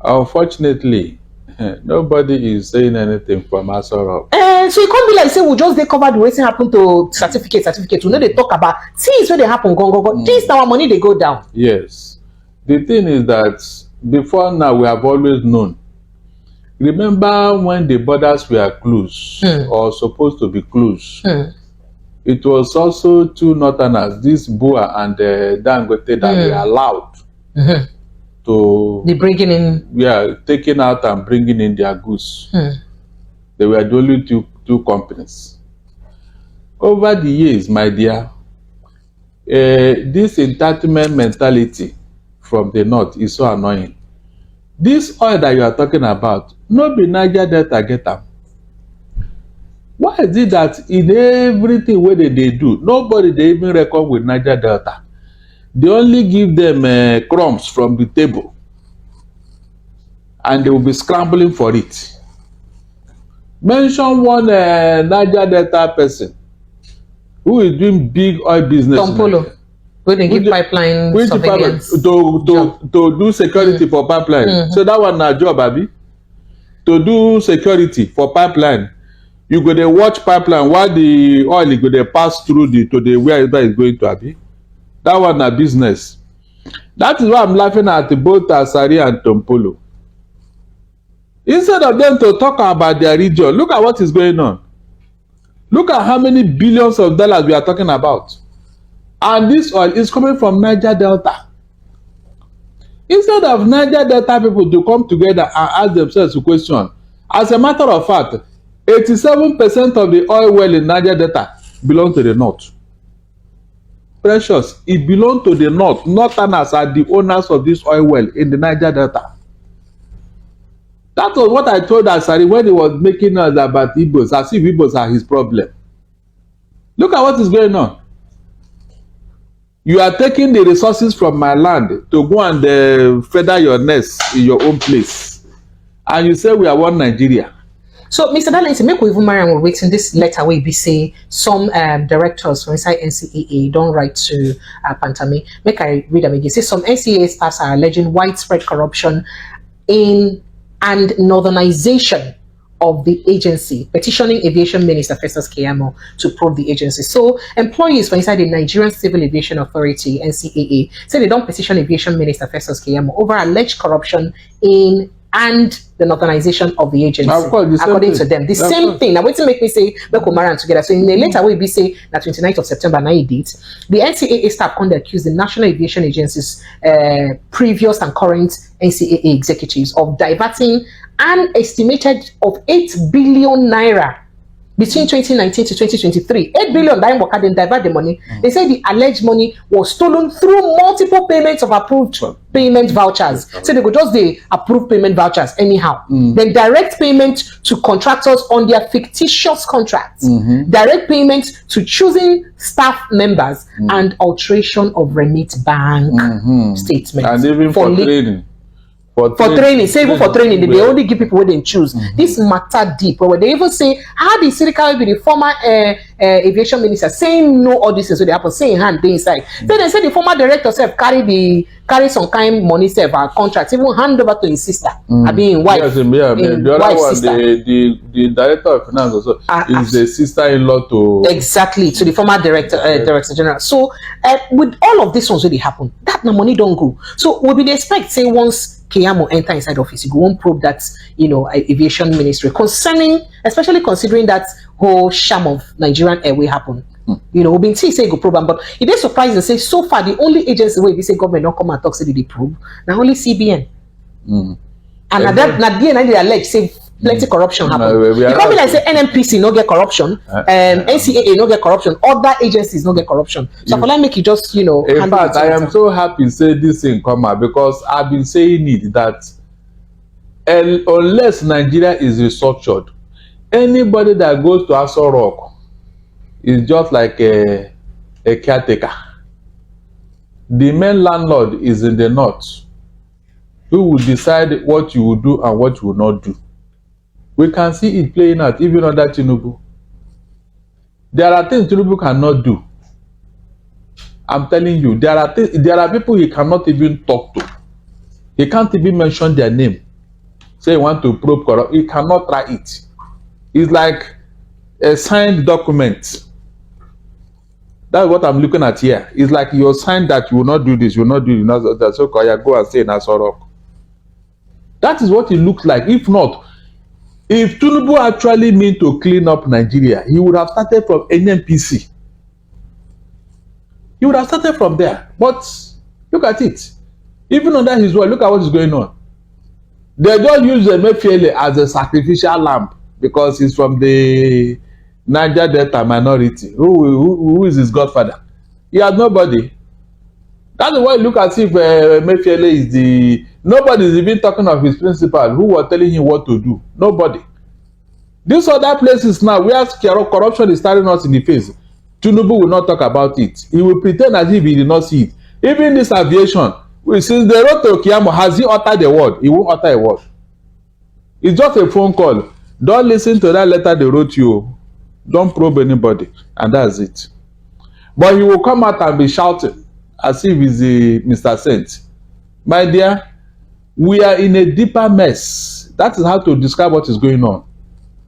Unfortunately, nobody is saying anything from Asorok. So it can't be like say we just they cover the wetin happen to certificate. We know they talk about things when they happen. Go. This our money they go down. Yes. The thing is that before now we have always known. Remember when the borders were closed or supposed to be closed? It was also two northerners, this Bua and Dangote, that were allowed to the bringing in. Yeah, taking out and bringing in their goods. They were the only two companies. Over the years, my dear, this entitlement mentality from the north is so annoying. This oil that you are talking about, no be Niger Delta get am. Why is it that in everything wey they do, nobody they even reckon with Niger Delta? They only give them crumbs from the table, and they will be scrambling for it. Mention one Niger Delta person who is doing big oil business. Tompolo, where they give pipeline surveillance. To do security for pipeline. So that one na job, abi. To do security for pipeline, you go dey watch pipeline while the oil go dey pass through to the wherever it's going to, abi. That one na business. That is why I'm laughing at both Asari and Tompolo. Instead of them to talk about their region, look at what is going on. Look at how many billions of dollars we are talking about. And this oil is coming from Niger Delta. Instead of Niger Delta people to come together and ask themselves a question, as a matter of fact, 87% of the oil well in Niger Delta belong to the north. Precious, it belongs to the north. Northerners are the owners of this oil well in the Niger Delta. That was what I told Asari when he was making us about Igbos, as if Igbos are his problem. Look at what is going on. You are taking the resources from my land to go and feather your nest in your own place. And you say we are one Nigeria. So, Mr. Darlington, make we even marry and we're waiting this letter where we say some directors from inside NCAA don't write to Pantami. Make I read them again. Say some NCAA staffs are alleging widespread corruption in and northernization of the agency, petitioning Aviation Minister Festus Keyamo to probe the agency. So employees from inside the Nigerian Civil Aviation Authority, NCAA, say they don't petition Aviation Minister Festus Keyamo over alleged corruption in and the northernization of the agency. Of course, according to them. The same thing. Now, what to make me say, Beko Maran together. So, in a later way, we say that 29th of September, now date, the NCAA staff can accuse the National Aviation Agency's previous and current NCAA executives of diverting an estimated of 8 billion naira between 2019 to 2023. 8 billion didn't divert the money. They say the alleged money was stolen through multiple payments of approved payment vouchers. So they could just the approved payment vouchers anyhow. Then direct payment to contractors on their fictitious contracts. Direct payment to choosing staff members and alteration of remit bank statements. And even for training. For training, say even for training, they only give people what they choose. This matter deep. But they even say, how the Sirika be the former aviation minister saying no, all this is what they happen, saying hand they inside. Then they say the former director self carry some kind money self contracts, even hand over to his sister. I mean wife. Yes, the other one, the director of finance also is the sister-in-law to exactly to the former director general. So with all of these ones really happen, that the money don't go. So we be expect say once Keyamo enter inside office, you go and probe that aviation ministry concerning, especially considering that whole sham of Nigerian Airway happened. We've been say go probe, but it is surprising. Say so far the only agency where we say government don't come and talk say they probe now only CBN. And at the end they allege say plenty corruption happen. You can't be like say NMPC no get corruption, NCAA no get corruption, other agencies no get corruption. So for like make you just in fact, I am so happy say this thing come out because I've been saying it that unless Nigeria is restructured, anybody that goes to Aso Rock is just like a caretaker. The main landlord is in the north, who will decide what you will do and what you will not do. We can see it playing out even under Tinunbu. There are things Tinunbu cannot do. I'm telling you, there are people he cannot even talk to. He can't even mention their name. Say he want to probe corrupt. He cannot try it. It's like a signed document. That's what I'm looking at here. It's like you're signed that you will not do this, you will not do this. That's okay. Go and say Aso Rock. That is what it looks like. If not, if Tinunbu actually meant to clean up Nigeria, he would have started from NNPC. He would have started from there. But look at it. Even under his word, look at what is going on. They just use Emefiele as a sacrificial lamb because he's from the Niger Delta minority. Who is his godfather? He has nobody. That's why you look at if Emefiele is the... Nobody is even talking of his principal who were telling him what to do. Nobody. These other places now where corruption is staring us in the face, Tinunbu will not talk about it. He will pretend as if he did not see it. Even this aviation, since they wrote to Keyamo, has he uttered a word? He won't utter a word. It's just a phone call. Don't listen to that letter they wrote you. Don't probe anybody. And that's it. But he will come out and be shouting as if he's a Mr. Saint. My dear, we are in a deeper mess. That is how to describe what is going on.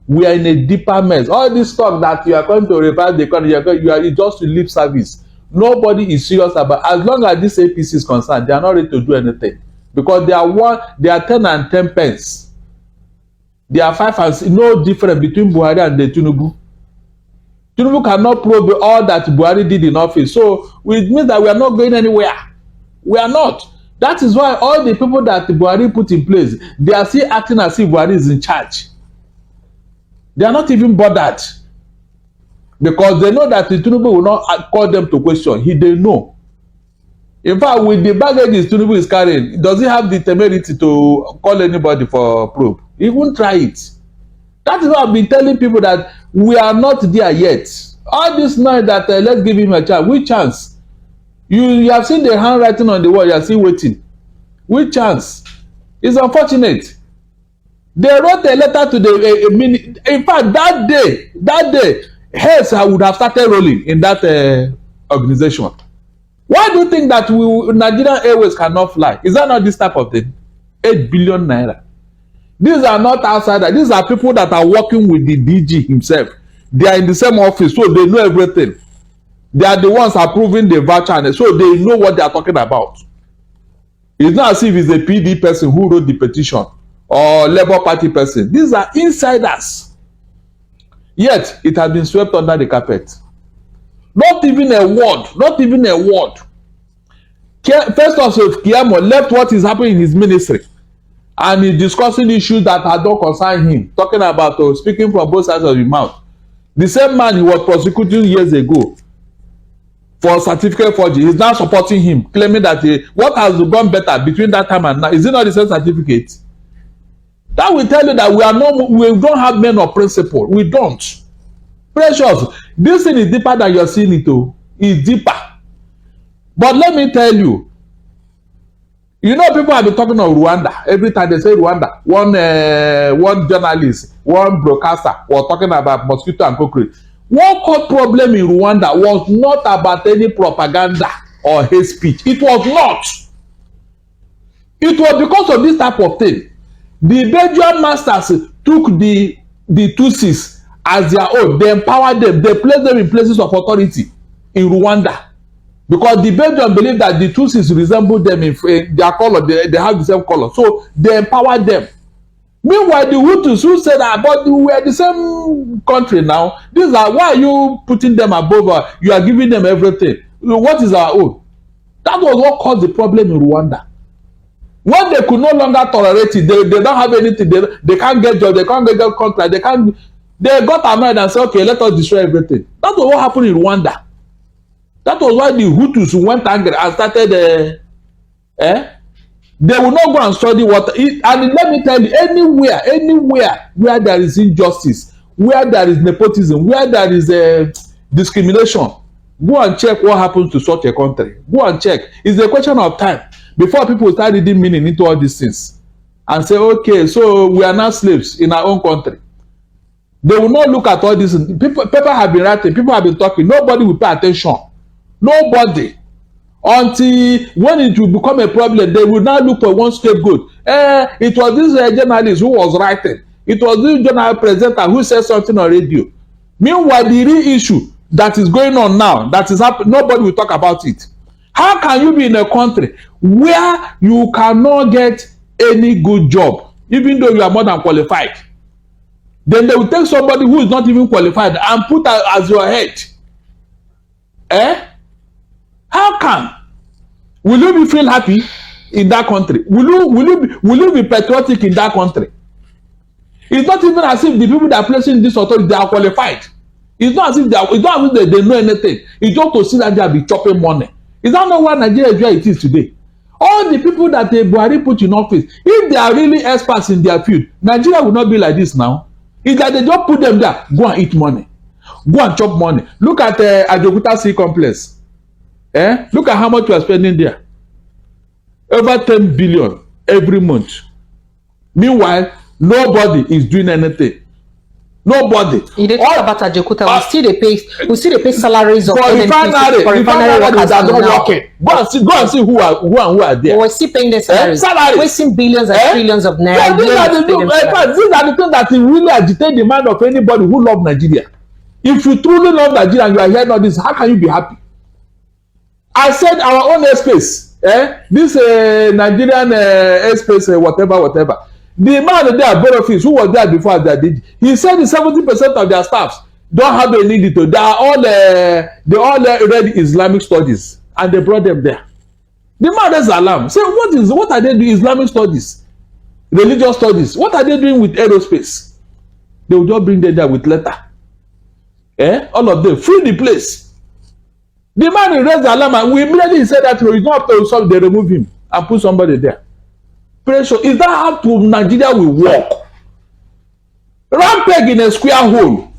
We are in a deeper mess. All this talk that you are going to reverse the economy, you are just to lip service. Nobody is serious about. As long as this APC is concerned, they are not ready to do anything because they are 10 and 10 pence. They are 5 and 6. No difference between Buhari and the Tinunbu. Tinunbu cannot probe all that Buhari did in office. So it means that we are not going anywhere. We are not. That is why all the people that Buhari put in place, they are still acting as if Buhari is in charge. They are not even bothered because they know that the Tinunbu will not call them to question. They know. In fact, with the baggages Tinunbu is carrying, does he have the temerity to call anybody for probe? He won't try it. That is why I've been telling people that we are not there yet. All this night that let's give him a chance. Which chance? You have seen the handwriting on the wall. You are still waiting. Which chance? It's unfortunate. They wrote a letter to the in fact, that day, heads would have started rolling in that organization. Why do you think that Nigerian Airways cannot fly? Is that not this type of thing? 8 billion naira. These are not outsiders. These are people that are working with the DG himself. They are in the same office, so they know everything. They are the ones approving the voucher, so they know what they are talking about. It's not as if it's a PD person who wrote the petition or Labour Party person. These are insiders. Yet it has been swept under the carpet. Not even a word. Not even a word. Festus Keyamo left what is happening in his ministry, and he's discussing issues that don't concern him, talking about speaking from both sides of the mouth. The same man he was prosecuting years ago for certificate forgery is now supporting him, claiming that what has gone better between that time and now? Is it not the same certificate? That will tell you that we don't have men of principle. We don't. Precious, this thing is deeper than you're seeing it. It's deeper. But let me tell you, people have been talking of Rwanda. Every time they say Rwanda, one journalist, one broadcaster was talking about mosquito and cockroach. One core problem in Rwanda was not about any propaganda or hate speech. It was not. It was because of this type of thing. The Belgian masters took the Tutsis as their own. They empowered them. They placed them in places of authority in Rwanda. Because the Belgians believe that the Tutsis resemble them in their color. They have the same color. So they empowered them. Meanwhile, the Hutus who said that, but we are the same country now. These are, why are you putting them above? You are giving them everything. What is our own? That was what caused the problem in Rwanda. When they could no longer tolerate it, they don't have anything. They can't get jobs. They can't get contract. They got annoyed and said, okay, let us destroy everything. That was what happened in Rwanda. That was why the Hutus went angry and started. They will not go and study what. And let me tell you, anywhere where there is injustice, where there is nepotism, where there is discrimination, go and check what happens to such a country. Go and check. It's a question of time before people start reading meaning into all these things and say, okay, so we are now slaves in our own country. They will not look at all this. People have been writing, people have been talking. Nobody will pay attention. Nobody. Until when it will become a problem, they will now look for one scapegoat. It was this journalist who was writing. It was this journal presenter who said something on radio. Meanwhile, the real issue that is going on now, that is happening, nobody will talk about it. How can you be in a country where you cannot get any good job, even though you are more than qualified? Then they will take somebody who is not even qualified and put as your head. How can? Will you feel happy in that country? Will you be patriotic in that country? It's not even as if the people that are placing this authority, they are qualified. It's not as if they know anything. It's just to see that they are be chopping money. Is that not why Nigeria is where it is today? All the people that Buhari put in office, if they are really experts in their field, Nigeria will not be like this now. It's that they just put them there, go and eat money, go and chop money. Look at Ajokuta Sea Complex. Look at how much we are spending there. Over 10 billion every month. Meanwhile, nobody is doing anything. Nobody. You didn't talk about Ajokuta. We still pay salaries of refinery workers that don't work it. Go and see who are there. We're still paying their salaries. Wasting billions and trillions of naira. Yeah, these are the things that really agitate the mind of anybody who loves Nigeria. If you truly love Nigeria and you are hearing all this, how can you be happy? I said our own airspace, this Nigerian airspace, whatever. The man there, Borofis, who was there before that did, he said 70% of their staffs don't have a need to. They all read Islamic studies, and they brought them there. The man is alarmed. Say, what are they doing? Islamic studies, religious studies. What are they doing with aerospace? They will just bring them there with letter. All of them free the place. The man raised the alarm, and we immediately said that we don't have to solve. They remove him and put somebody there. Pressure. Is that how to Nigeria will work? Round peg in a square hole.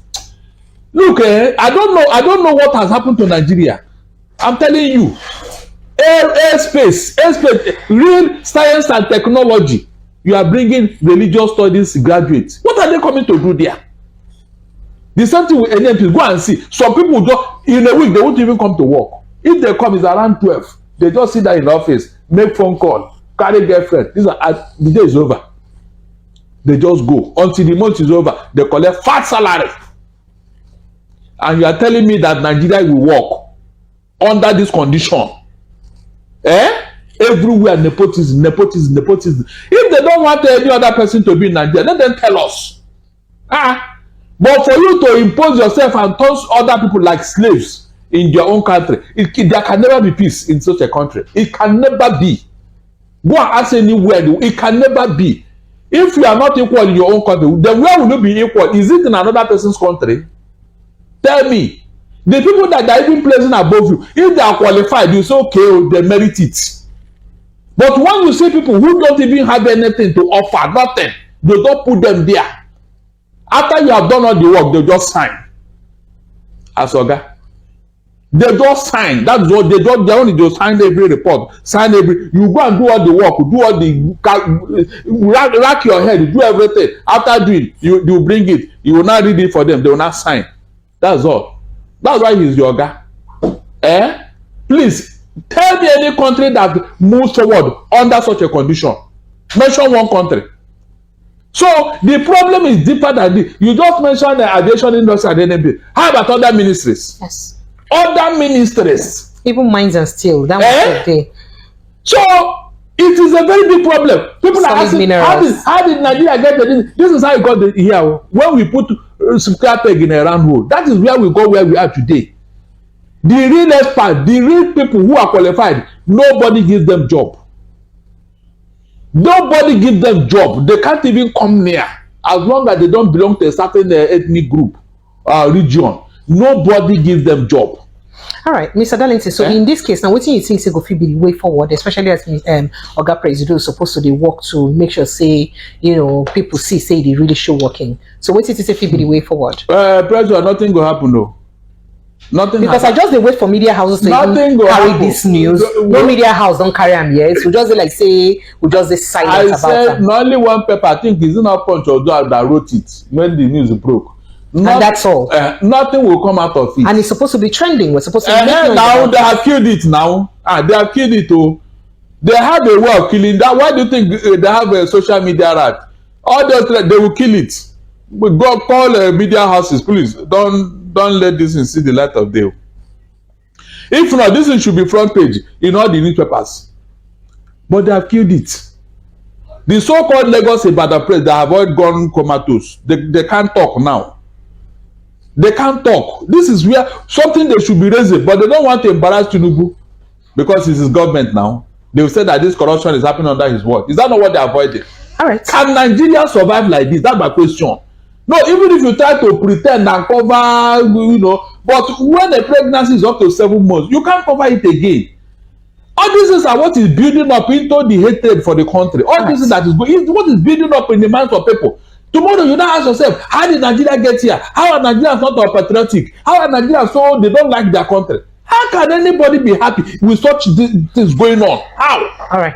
Look, I don't know what has happened to Nigeria. I'm telling you, airspace, real science and technology. You are bringing religious studies graduates. What are they coming to do there? The same thing with NMP. Go and see. Some people just in a week they won't even come to work. If they come, it's around 12. They just sit there in the office, make phone call, carry girlfriend. The day is over. They just go until the month is over. They collect fat salary. And you are telling me that Nigeria will work under this condition? Everywhere nepotism, nepotism, nepotism. If they don't want any other person to be in Nigeria, let them tell us. But for you to impose yourself and turn other people like slaves in your own country, there can never be peace in such a country. It can never be. Go and ask anywhere, it can never be. If you are not equal in your own country, then where will you be equal? Is it in another person's country? Tell me. The people that are even placing above you, if they are qualified, you say, okay, they merit it. But when you see people who don't even have anything to offer, nothing, they don't put them there. After you have done all the work, they just sign. As Oga. They just sign. That's what they don't. They only just sign every report. Sign every. You go and do all the work. Do all the rack your head. Do everything. After doing, you bring it. You will not read it for them. They will not sign. That's all. That's why he's your Oga. Please tell me any country that moves forward under such a condition. Mention one country. So the problem is deeper than this. You just mentioned the aviation industry and NMB. How about other ministries? Yes. Other ministries. Even mines and steel. That was okay. So it is a very big problem. People are asking, how did Nigeria get this? This is how it got here. When we put square peg in a round hole, that is where we go where we are today. The real expert, the real people who are qualified, nobody gives them job. Nobody gives them job. They can't even come near as long as they don't belong to a certain ethnic group, region. Nobody gives them job. All right, Mr. Darlington. So in this case, now what do you think go be the way forward, especially as Oga President is supposed to dey work to make sure say people see say they really show working. So what do you think be the way forward? President, nothing will happen though. Nothing because happen. I just dey wait for media houses to even carry happen. This news. No media house don't carry them yet. So just like say we just dey silent about it. I said not only one paper. I think it's not Punch or that wrote it when the news broke. And that's all. Nothing will come out of it. And it's supposed to be trending. We're supposed to be now they have killed it now. They have killed it too. They have a way of killing that. Why do you think they have a social media rat? All those they will kill it. We go call media houses, please. Don't let this thing see the light of day. If not, this thing should be front page in all the newspapers. But they have killed it. The so-called Lagos Ibadan press that have all gone comatose. They can't talk now. They can't talk. This is where something they should be raising, but they don't want to embarrass Tinunbu because it's his government now. They will say that this corruption is happening under his watch. Is that not what they avoided? All right. Can Nigeria survive like this? That's my question. No, even if you try to pretend and cover, but when the pregnancy is up to 7 months, you can't cover it again. All these things are what is building up into the hatred for the country. All this is that is going, what is building up in the minds of people. Tomorrow you now ask yourself, how did Nigeria get here? How are Nigerians not patriotic? How are Nigerians so they don't like their country? How can anybody be happy with such things going on? How? All right.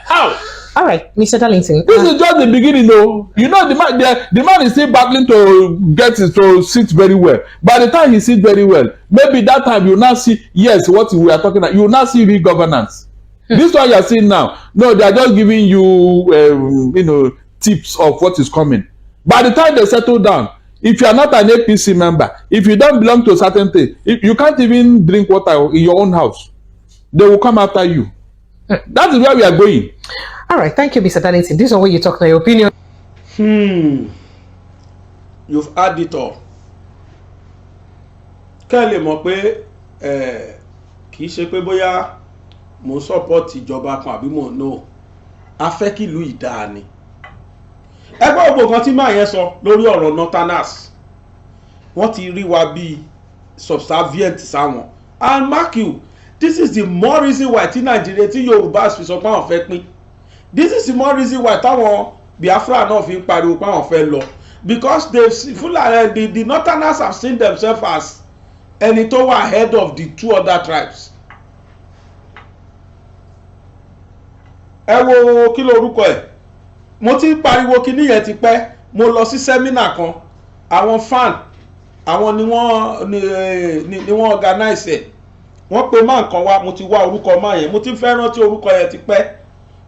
How? All right, Mr. Darlington. This is just the beginning, though. The man is still battling to get it to sit very well. By the time he sits very well, maybe that time you now see, yes, what we are talking about, you now see real governance. This one you are seeing now, no, they are just giving you, tips of what is coming. By the time they settle down, if you are not an APC member, if you don't belong to a certain thing, if you can't even drink water in your own house, they will come after you. That is where we are going. All right, thank you, Mr. Darlington. This is what you talk now, your opinion. You've had it all. Kẹ́lẹ̀ mọ̀ pé kì í ṣe pé bóyá mo support ìjọba kan àbí mo no. A fẹ́ kí ìlú ìdáa ni. Ẹgbẹ́ ògbò kan tí máa yẹn sọ lórí ọ̀rọ̀ northerners. Wọ́n ti rí wa bí subservient sáwọn. And mark you, this is the more reason why tí Nigeria tí Yoruba fi sọ pé àwọn fẹ́ pín. This is the more reason why táwọn Biafra náà fi ń pariwo pé àwọn fẹ́ lọ. Because the northerners have seen themselves as ẹni tó wà ahead of the two other tribes. Ẹ wo kí lorúkọ ẹ̀? Mo ti ń pariwo kíní yẹn ti pẹ́. Mo lọ sí sẹ́mínà kan. Àwọn fan àwọn ni wọ́n organize ẹ̀. Wọ́n pe máa kan wá, mo ti wá orúkọ máa yẹn. Mo ti fẹ́ rántí orúkọ yẹn ti pẹ́.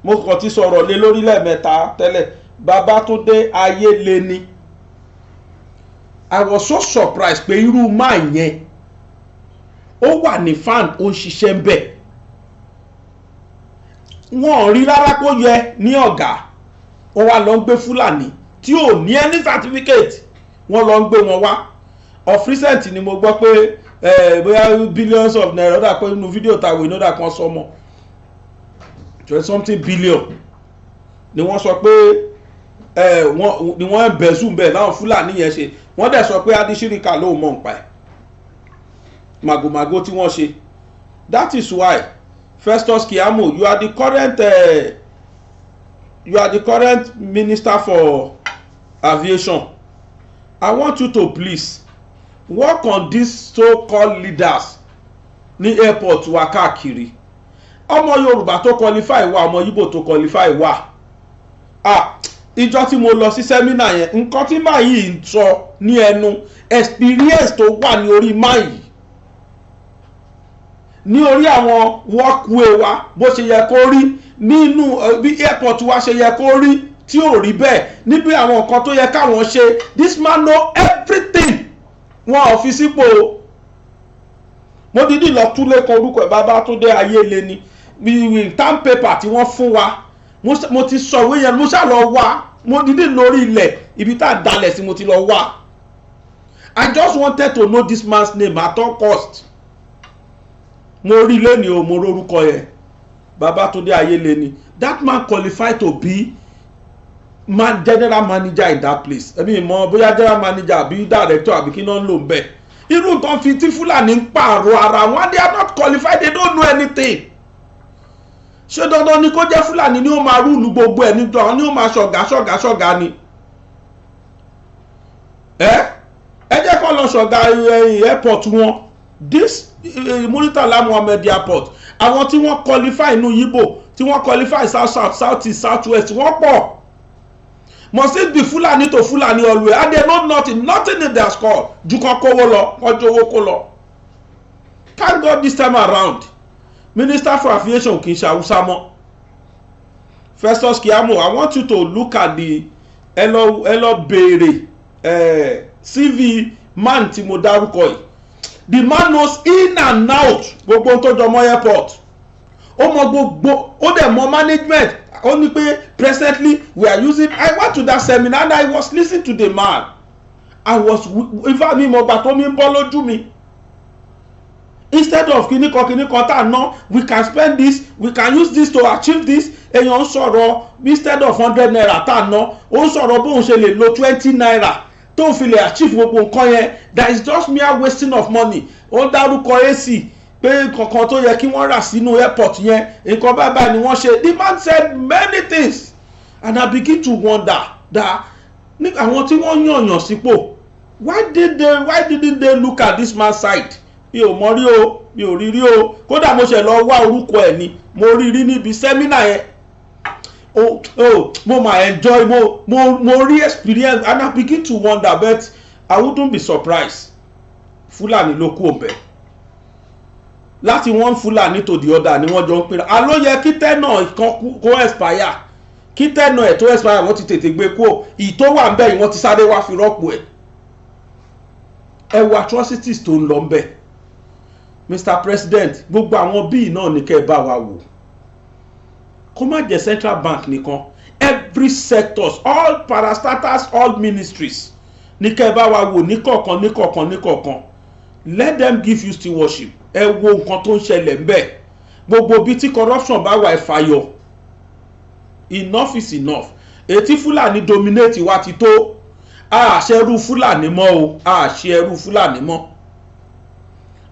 Mo kàn ti sọ̀rọ̀ lé lórí lẹ́ẹ̀mẹ́ta tẹ́lẹ̀. Babátúndé Ayéleni. I was so surprised pé irú máa yẹn ó wà ní fan ó ń ṣiṣẹ́ ń bẹ̀. wọn ò rí rárá kó yẹ ní ọ̀gá, wọ́n wá lọ ń gbé Fúlàní tí ò ní any certificate, wọ́n lọ ń gbé wọn wá. Of recent ni mo gbọ́ pé bóyá billions of naira dà pé nínú fídíò tàwé ní ó dà kan sọmọ 20 billion ni wọ́n sọ pé ni wọ́n bẹ̀sùn bẹ̀ láwọn Fúlàní yẹn ṣe. Wọ́n dẹ̀ sọ pé Adíṣíríkà ló mọ̀ ń pa ẹ̀ màgòmágó tí wọ́n ṣe. That is why Festus Keyamo, you are the current minister for aviation. I want you to please work on these so-called leaders ní airport wa káàkiri. Ọmọ Yorùbá tó qualify wà, ọmọ Igbo tó qualify wà. Ìjọ tí mo lọ sí sẹ́mínà yẹn, nǹkan tí máa yìí ń sọ ní ẹnu experience tó wà ní orí máa yìí, ní orí àwọn walkway wa bó ṣe yẹ kó rí, nínú bí airport wa ṣe yẹ kó rí tí ò rí bẹ́ẹ̀, níbi àwọn nǹkan tó yẹ káwọn ṣe. This man know everything. Wọn ò fi sípò. Mo dídì lọ túlé kan orúkọ ẹ̀ Babátúndé Ayéle ni term paper tí wọ́n fún wa, mo ti sọ ìwé yẹn, mo ṣá lọ wá, mo dídì lórí ilẹ̀ ibi tá a dalẹ̀ sí mo ti lọ wá. I just wanted to know this man's name at all cost. Mo rí lẹ́ni o, mo rórúkọ yẹn Babátúndé Ayéle ni. That man qualified to be general manager in that place. Ẹ̀mí mọ̀ bóyá general manager àbí director àbí kí náà ń lò ń bẹ̀. Irú nǹkan fi tí Fúlàní ń pààrọ̀ ara wọn, they are not qualified, they don't know anything. Ṣé dandan ni kó jẹ́ Fúlàní ni ó máa rúùlù gbogbo ẹ̀ níjọ́, ni ó máa ṣọ̀gá ni? Ẹ jẹ́ kó lọ ṣọ̀gá airport wọn. This Muritala Muhammed airport, àwọn tí wọ́n qualify inú Yibo, tí wọ́n qualify south east south west, wọ́n pọ̀. Must it be Fulani to Fulani always? And they know nothing in their score. Ju kan kówó lọ, ọjọ́ owó kó lọ. Thank God this time around, Minister for Aviation kì í ṣe Hausa mọ́. Festus Keyamo, I want you to look at the elo béèrè CV man tí mo dárúkọ yìí. The man knows in and out gbogbo tó jọ mọ́ airport. Ó mọ gbogbo, ó dẹ̀ mọ management. Ó ní pé presently we are using. I went to that seminar and I was listening to the man. I was, in fact, mi mo gbà tó mi ń bọ́ lójú mi. Instead of kìnnìkan tá a ná, we can spend this, we can use this to achieve this. Èèyàn ń sọ̀rọ̀ instead of 100 naira tá a ná, ó ń sọ̀rọ̀ bóun ṣe lè lo 20 naira tó fi lè achieve gbogbo nǹkan yẹn. That is just mere wasting of money. Ó dárúkọ AC pé kankan tó yẹ kí wọ́n rà sínú airport yẹn, nǹkan báyìí ni wọ́n ṣe. The man said many things and I begin to wonder that àwọn tí wọ́n yànyàn sípò, why didn't they look at this man's side? Mi ò mọ̀ rí o, mi ò rí rí o. Kódà mo ṣe lọ wá orúkọ ẹ̀ ni, mo rí níbi sẹ́mínà yẹn. Mo máa enjoy, mo rí experience and I begin to wonder, but I wouldn't be surprised. Fulani ló kú ọbẹ̀. Láti one Fulani to the other ni wọ́n jọ ń pera. Àló yẹ kí tẹ́nà kan kó expire, kí tẹ́nà ẹ̀ tó expire wọ́n ti tètè gbé kó. Ìtó wà ń bẹ̀ yìí wọ́n ti sáré wá fi rọ́pò ẹ̀. Ẹ wo atrocities tó ń lọ ń bẹ̀. Mr. President, gbogbo àwọn bíi náà ní kẹ́ ẹ bá wa wò. Kó má jẹ́ central bank nìkan, every sectors, all parastatals, all ministries ní kẹ́ ẹ bá wa wò níkọ̀ọ̀kan. Let them give you stewardship. Ẹ wo nǹkan tó ń ṣẹlẹ̀ ńbẹ̀. Gbogbo bí tí corruption bá wà ìfàyọ̀. Enough is enough. Ètí Fulani dominate wa ti tó. Àṣẹrú Fulani mọ́ o. Àṣẹrú Fulani mọ́.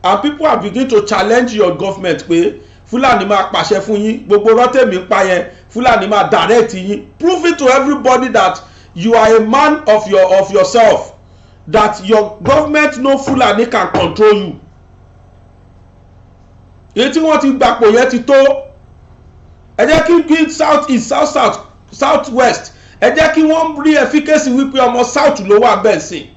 And people are beginning to challenge your government pé Fulani máa pàṣẹ fún yín. Gbogbo rọ́tẹ̀mí ń pa yẹn. Fulani máa direct yín. Prove it to everybody that you are a man of yourself. That your government no Fulani can control you. Èyí tí wọ́n ti gbapò yẹn ti tó. Ẹ jẹ́ kí south east south west, ẹ jẹ́ kí wọ́n rí efficacy wípé ọmọ south ló wà bẹ́ẹ̀ sí.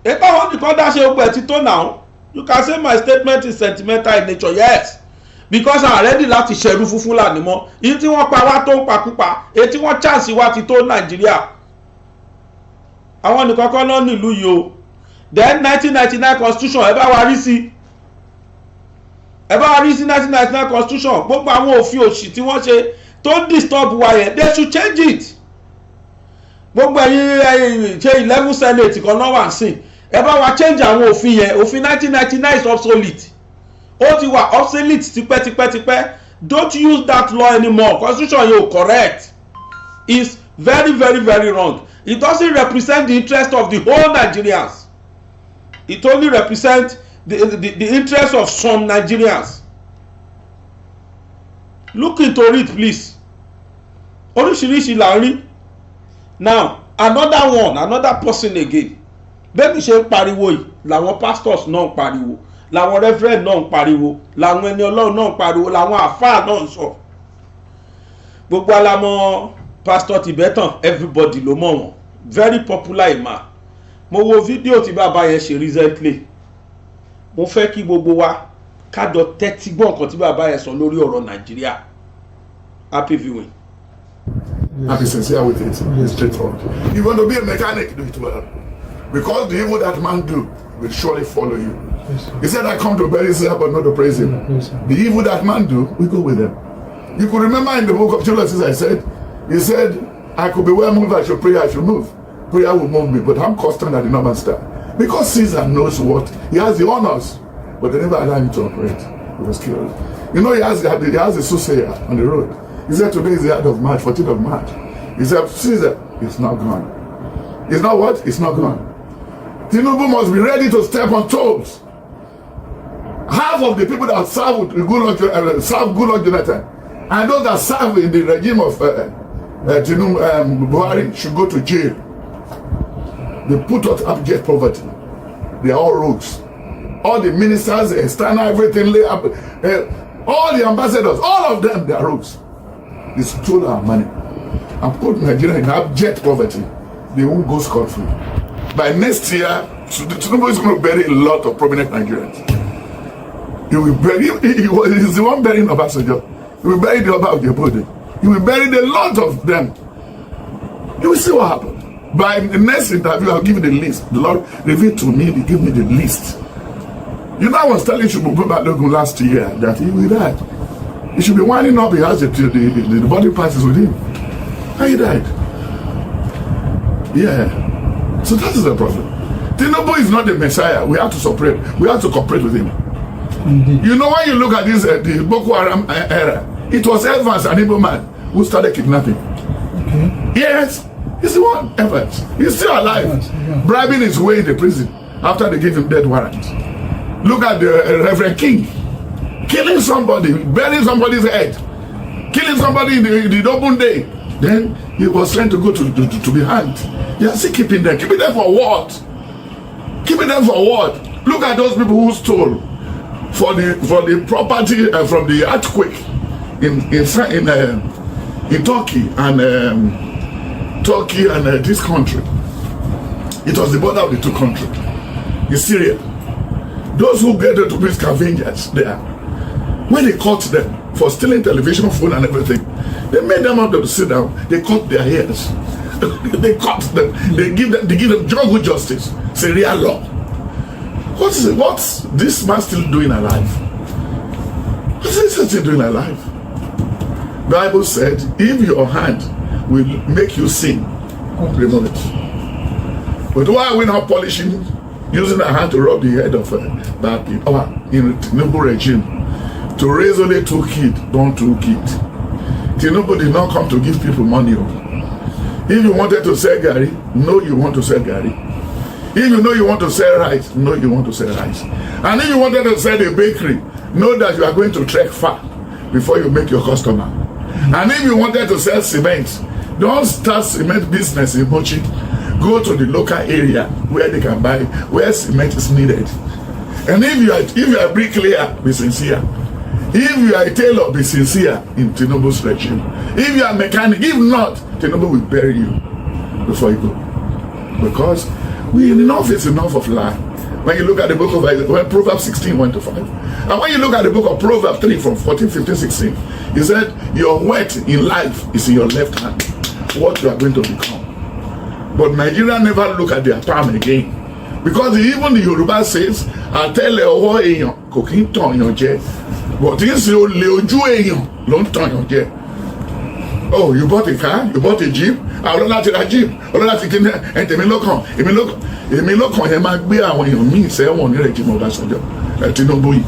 Èyí táwọn nìkan dá ṣe gbogbo ẹ̀ ti tó now. You can say my statement is sentimental in nature, yes, because I'm ready láti ṣẹ̀rú fún Fulani mọ́. Èyí tí wọ́n pa wá tó ń pakúpa, èyí tí wọ́n chance wá ti tó Nàìjíríà. Àwọn nìkan kọ́ náà nílùú yìí o. Then 1999 constitution ẹ bá wa rí sí. ẹ bá rí sí 1999 constitution gbogbo àwọn òfin òṣì tí wọ́n ṣe tó disturb wa yẹn they should change it. Gbogbo ẹ̀yin ṣe 11 senate kan náà wà sí ẹ bá wa change àwọn òfin yẹn. Òfin 1999 is obsolete, ó ti wà obsolete tipẹ́tipẹ́tipẹ́. Don't use that law anymore. Constitution yẹn ò correct, is very very very wrong. It doesn't represent the interest of the whole Nigerians. It only represents the interest of some Nigerians. Look into it, please. Oríṣiríṣi là ń rí. Now another person again. Bẹ́ẹ̀ni ṣe ń pariwo yìí làwọn pastors náà ń pariwo, làwọn reverend náà ń pariwo, làwọn ẹni Ọlọ́run náà ń pariwo, làwọn àfáà náà ń sọ. Gbogbo alamọ pastor Tibetan, everybody ló mọ̀ wọ́n, very popular imam. Mo wo fídíò tí bàbá yẹn ṣe recently. Mo fẹ́ kí gbogbo wa kájọ tẹ́tí gbọ́ nǹkan tí bàbá yẹn sọ lórí ọ̀rọ̀ Nàìjíríà. Happy viewing. And be sincere with it. Be straightforward. You want to be a mechanic, do it well. Because the evil that man do will surely follow you. Yes, he said, I come to bury him, but not to praise him. Yes, the evil that man do, we go with him. You could remember in the book of Genesis, he said, I could be well moved, I should pray, I should move. Prayer will move me, but I'm constant at the normal star. Because Caesar knows what, he has the honors, but they never allow him to operate. He was killed. You know, he has a soothsayer on the road. He said, today is the end of March, 14th of March. He said, Caesar, it's not gone. It's not what? It's not gone. Tinunbu must be ready to step on toes. Half of the people that serve Goodluck Jonathan and those that serve in the regime of Tinunbu Buhari should go to jail. They put out abject poverty. They are all rogues. All the ministers, the external, everything, all the ambassadors, all of them, they are rogues. They stole our money and put Nigeria in abject poverty. They won't go scot-free. By next year, Tinunbu is going to bury a lot of prominent Nigerians. He will bury, he's the one burying Obasanjo. He will bury the Oba of Jebode. He will bury a lot of them. You will see what happens. By the next interview, I'll give you the list. The Lord revealed to me, He gave me the list. You know, I was telling Shubungu Balogun last year that he will die. He should be winding up, he has the body passes with him. And he died. Yeah. So that is the problem. Tinunbu is not the Messiah. We have to separate. We have to cooperate with him. Indeed. You know, when you look at this, the Boko Haram era, it was Evans, an Igbo man, who started kidnapping. Okay. Yes, he's the one, Evans. He's still alive, yeah. Bribing his way in the prison after they gave him death warrant. Look at the Reverend King, killing somebody, burying somebody's head, killing somebody in the open day. Then he was trying to go to be hanged. You are still keeping them. Keeping them for what? Keeping them for what? Look at those people who stole for the property from the earthquake in Turkey and this country. It was the border of the two countries. In Syria, those who get to be scavengers there, when they caught them for stealing television, phone, and everything, they made them out to sit down. They cut their hairs. They cut them. They give them jungle justice. Sharia law. What's this man still doing alive? What's this still doing alive? Bible said, if your hand will make you sin, remove it. But why are we not polishing, using our hand to rub the head of bad people in the Tinunbu regime? To raise only 2 kids, don't 2 kids. Tinunbu did not come to give people money. If you wanted to sell Gary, no, you want to sell Gary. If you know you want to sell rice, no, you want to sell rice. And if you wanted to sell a bakery, know that you are going to trek far before you make your customer. And if you wanted to sell cement, don't start cement business in Mochi. Go to the local area where they can buy, where cement is needed. And if you are a bricklayer, be sincere. If you are a tailor, be sincere in Tinunbu's regime. If you are a mechanic, if not, Tinunbu will bury you before you go. Because enough is enough of lie. When you look at the book of Proverbs 16, 1-5. And when you look at the book of Proverbs 3 from 14, 15, 16, he said, your wealth in life is in your left hand. What you are going to become. But Nigeria never look at their palm again. Because even the Yoruba says, I tell you, but tí ń sin olè ojú èèyàn ló ń tọyàn jẹ. Oh, you bought a car, you bought a jeep, ọlọ́lá ti ra jeep, ọlọ́lá ti kí ní ẹ̀tẹ̀mí lọ́kàn, èmi lọ́kàn yẹn máa gbé àwọn èèyàn míì sẹ́wọ̀n ní rẹ̀jìmọ̀ Ọbásanjọ́ Tinúbú yìí.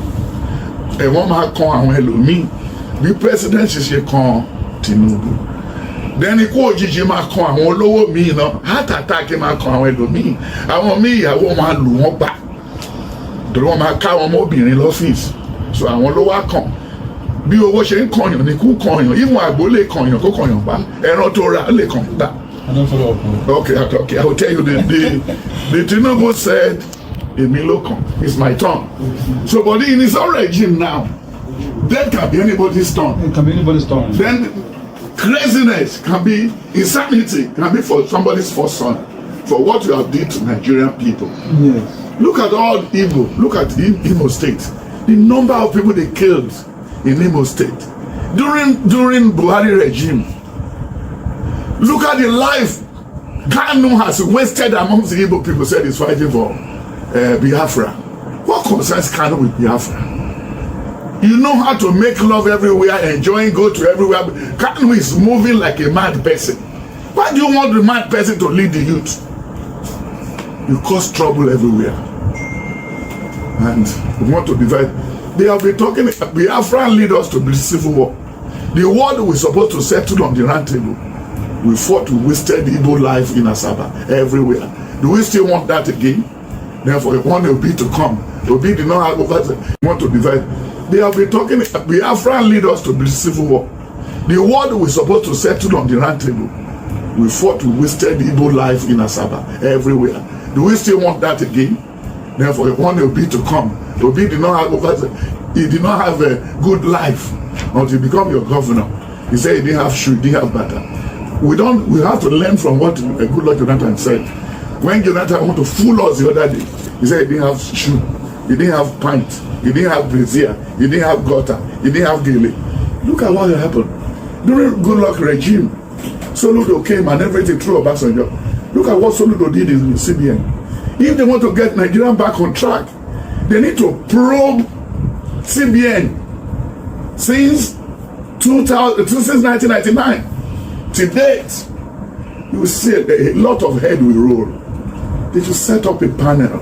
Ẹ̀wọ̀n máa kan àwọn ẹlòmíì bí president ṣe kan Tinúbú. Dẹ́ni kú òjijì máa kan àwọn olówó míì náà, heart attack máa kan àwọn ẹlòmíì. Àwọn míì ìyàwó máa lù wọ́n pa, torí wọ́n máa ká wọn mọ́bìnrin lọ́fíìsì, so àwọn ló wá kàn. Bí owó ṣe ń kọyàn ní kú kọyàn, ìwọ̀n àgbo lè kọyàn kó kọyàn pa, ẹran tó ra lè kọyàn pa. Okay, I will tell you the Tinunbu said, èmi ló kàn, it's my turn. So but in his own regime now, that can be anybody's turn. It can be anybody's turn. Then craziness can be, insanity can be for somebody's first son, for what you have did to Nigerian people. Yes. Look at all Igbo, look at Imo State, the number of people they killed in Imo State during Buhari regime. Look at the life Kanu has wasted amongst the Igbo people. Said he's fighting for Biafra. What concerns Kanu with Biafra? You know how to make love everywhere, enjoying, go to everywhere. Kanu is moving like a mad person. Why do you want the mad person to lead the youth? You cause trouble everywhere. And we want to divide. They have been talking, Biafra lead us to the civil war. The war we're supposed to settle on the round table. We fought, we wasted Igbo life in Asaba, everywhere. Do we still want that again? Therefore, we want Obi to come. Obi did not have over, want to divide. They have been talking, Biafra lead us to the civil war. The war we're supposed to settle on the round table. We fought, we wasted Igbo life in Asaba, everywhere. Do we still want that again? Therefore, we want Obi to come. Obi did not have over, he did not have a good life until he become your governor. He said he didn't have shoe, he didn't have butter. We have to learn from what a good Lord Jonathan said. When Jonathan wanted to fool us the other day, he said he didn't have shoe, he didn't have pint, he didn't have brazier, he didn't have gutter, he didn't have gele. Look at what happened. During good luck regime, Soludo came and everything through Obasanjo. Look at what Soludo did in CBN. If they want to get Nigeria back on track, they need to probe CBN since 1999. To date, you will see a lot of head will roll. They should set up a panel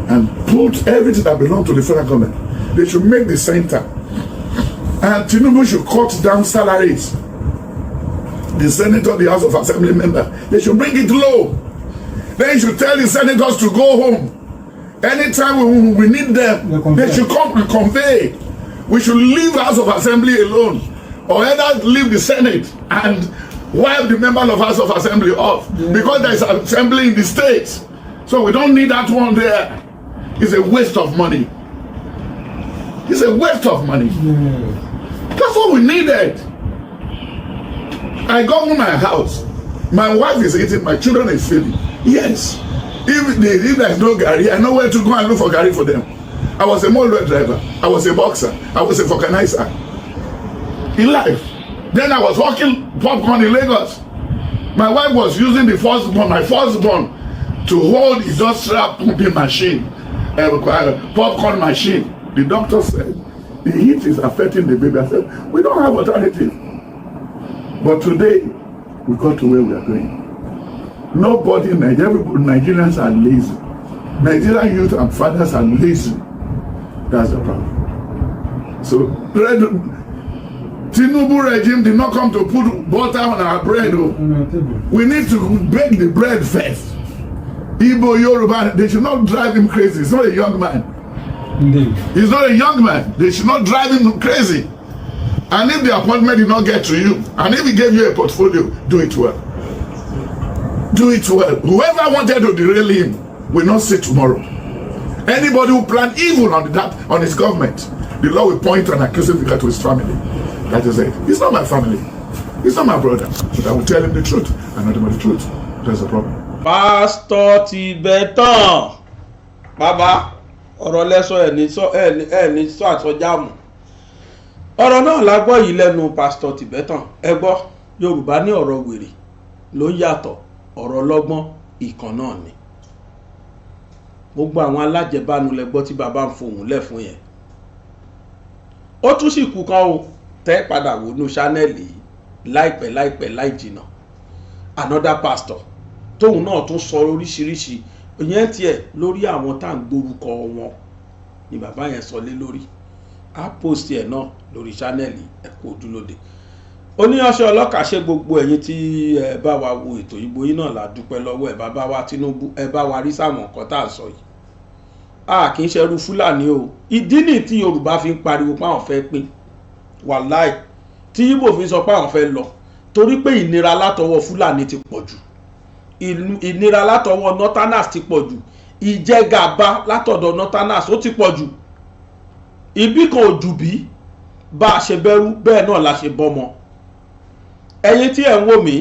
and put everything that belongs to the federal government. They should make the center. And Tinunbu should cut down salaries. The senator, the House of Assembly member, they should bring it low. Then you should tell the senators to go home. Anytime we need them, they should come and convey. We should leave the House of Assembly alone. Or either leave the Senate and wipe the member of House of Assembly off. Yeah. Because there is an assembly in the states. So we don't need that one there. It's a waste of money. It's a waste of money. Yeah. That's what we needed. I go to my house. My wife is eating, my children is feeding. Yes. If there's no Gary, I know where to go and look for Gary for them. I was a motor driver. I was a boxer. I was a vulcanizer. In life. Then I was walking popcorn in Lagos. My wife was using my firstborn, to hold industrial pumping machine, popcorn machine. The doctor said, the heat is affecting the baby. I said, we don't have alternative. But today, we got to where we are going. Nobody in Nigeria, Nigerians are lazy. Nigerian youth and fathers are lazy. That's the problem. So, Tinunbu regime did not come to put butter on our bread. We need to bake the bread first. Igbo, Yoruba, they should not drive him crazy. He's not a young man. Indeed. He's not a young man. They should not drive him crazy. And if the appointment did not get to you, and if he gave you a portfolio, do it well. Do it well. Whoever wanted to derail him will not see tomorrow. Anybody who planned evil on his government, the law will point an accusing finger to his family. That is it. He's not my family. He's not my brother. But I will tell him the truth and not the truth. That's the problem. Pastor Tibetan. Baba, ọ̀rọ̀ lẹ́sọ̀ ẹni sọ àtọ́jáàmù. Ọ̀rọ̀ náà la gbọ́ yìí lẹ́nu Pastor Tibetan. Ẹ gbọ́, Yorùbá ní ọ̀rọ̀ wèrè ló yàtọ̀, ọ̀rọ̀ lọ́gbọ́n ìkan náà ni. Gbogbo àwọn alájẹbánu lẹ gbọ́ tí bàbá ń fohùn lẹ̀ fún yẹn. ó tún sì kú kan o tẹ́ padà wò ní ṣánẹ́ẹ̀lì láìpẹ́ láì jìnnà another pastor tóun náà tún sọ oríṣiríṣi ìyẹn tiẹ̀ lórí àwọn tá à ń gbórúkọ wọn ni bàbá yẹn sọ lé lórí á post ẹ̀ náà lórí ṣánẹ́ẹ̀lì ẹ̀kọ́ ojúlóde oníyanṣẹ́ ọlọ́kà ṣe gbogbo ẹ̀yin tí ẹ bá wa wo ètò ìbò yìí náà la dúpẹ́ lọ́wọ́ ẹ̀ bàbá wa Tinunbu ẹ bá wa rí sáwọn nǹkan tá à ń sọ yìí a kì í ṣerú Fúlàní o ìdí nìyí tí Yorùbá fi ń pariwo pé àwọn fẹ́ pín wàláì tí Ìgbò fi sọ pé àwọn fẹ́ lọ torí pé ìnira látọwọ́ Fúlàní ti pọ̀ jù ìnira látọwọ́ northerners ti pọ̀ jù ìjẹgàba látọ̀dọ̀ northerners ó ti pọ̀ jù ibi kan ò jù bí bá a ṣe bẹ̀rù bẹ́ẹ̀ náà la ṣe bọ́mọ ẹ̀yin tí ẹ̀ ń wò mí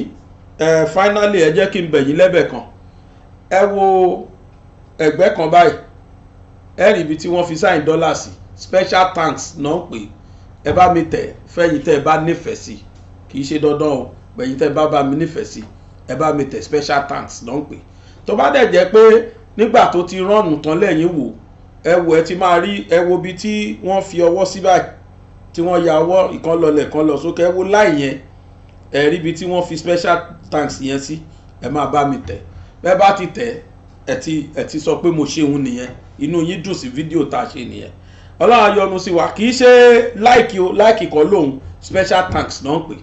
finally ẹ jẹ́ kí n bẹ̀ yín lẹ́bẹ̀ kan ẹ wo ẹgbẹ́ kan báyìí ẹ rí ibi tí wọ́n fi sáìn dọ́là sí special thanks náà ń pè ẹ bá mi tẹ̀ fẹ́yìn tẹ́ ẹ bá nífẹ̀ẹ́ sí kì í ṣe dandan o gbẹ̀yìn tẹ́ ẹ bá mi nífẹ̀ẹ́ sí ẹ bá mi tẹ̀ special thanks náà ń pè tó bá dẹ̀ jẹ́ pé nígbà tó ti rọ́ọ̀nù tán lẹ́yìn wò ẹ wò ẹ ti máa rí ẹ wo ibi tí wọ́n fi ọwọ́ sí báyìí tí wọ́n ya ọwọ́ ìkan lọlẹ̀ kan lọ sókè ẹ wo láì yẹn ẹ rí ibi tí wọ́n fi special thanks yẹn sí ẹ máa bá mi tẹ̀ bẹ́ẹ̀ bá ti tẹ̀ ẹ ti sọ pé mo ṣe òun nìyẹn inú yín dùn sí fídíò tá a ṣe nìyẹn Ọlọ́run yọ́nú sí wa kì í ṣe láìkì o láìkì kọ́ lóhùn special thanks náà pè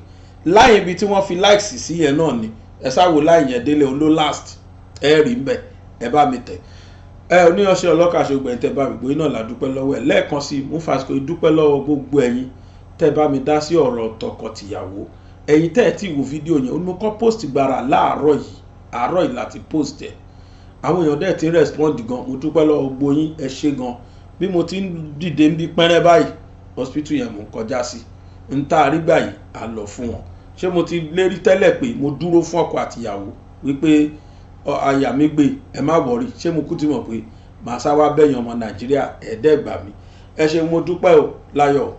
láì ibi tí wọ́n fi likes sí yẹn náà ni ẹ sáwo láì yẹn délé oló last ẹ rí mbẹ ẹ bá mi tẹ̀ oníyanṣẹ́ ọlọ́kà ṣògbọ́n tẹ́ bá mi gbóyè náà la dúpẹ́ lọ́wọ́ ẹ̀ lẹ́ẹ̀kan sí mú fàṣikò dúpẹ́ lọ́wọ́ gbogbo ẹ̀yin tẹ́ bá mi dá sí ọ̀rọ̀ tọkọ-tìyàwó ẹ̀yin tẹ́ ẹ̀ tí wo fídíò yẹn onímọ̀kọ́ post gbára láàárọ̀ yìí láti post ẹ̀ àwọn èèyàn dẹ̀ ti respond gan mo dúpẹ́ lọ́wọ́ gbogbo yín ẹ ṣé gan bí mo ti ń dìde ń bí pẹ́rẹ́ báyìí hospital yẹn mo ń kọjá sí ń tá àrígbà yìí à lọ fún wọn ṣé mo ti lérí tẹ́lẹ̀ pé mo dúró fún ọkọ àtìyàwó wípé àyà mi gbé ẹ má wọrí ṣé mo kú ti mọ̀ pé màá sáwá bẹ̀yàn ọmọ Nàìjíríà ẹ̀ẹ́dẹ́gbà mi ẹ ṣé mo dúpẹ́ o láyọ̀.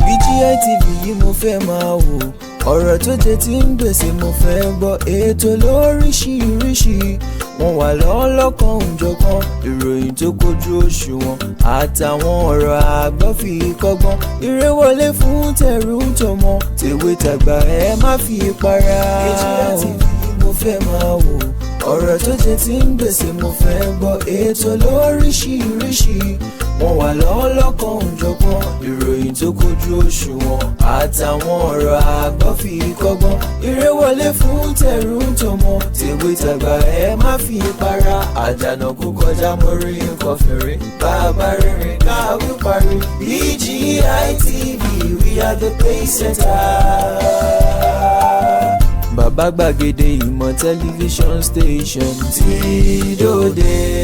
BGI TV yìí mo fẹ́ máa wò ọ̀rọ̀ tó jẹ tí ń gbèsè mo fẹ́ gbọ́ ètò lóríṣiríṣi wọ́n wà lọ́lọ́kan òjọ̀kan ìròyìn tó kojú òṣùwọ̀n àtàwọn ọ̀rọ̀ àgbọ́ fi kọ́gbọ́n eré wọlé fún tẹ̀rù tọmọ tèwe tàgbà ẹ má fi para. BGI TV mo fẹ́ máa wò ọ̀rọ̀ tó jẹ tí ń gbèsè mo fẹ́ gbọ́ ètò lóríṣiríṣi wọ́n wà lọ́lọ́kan òjọ̀kan ìròyìn tó kojú òṣùwọ̀n àtàwọn ọ̀rọ̀ àgbọ́ fi kọ́gbọ́n eré wọlé fún tẹ̀rù tọmọ tèwe tàgbà ẹ má fi para àdànà kó kọjá mórí nǹkan fèrè bàbá rìnrìn káwí parí BGI TV we are the pace setter. Bàbá gbàgede ìmọ̀ tẹlifíṣọ̀n station tí dòde.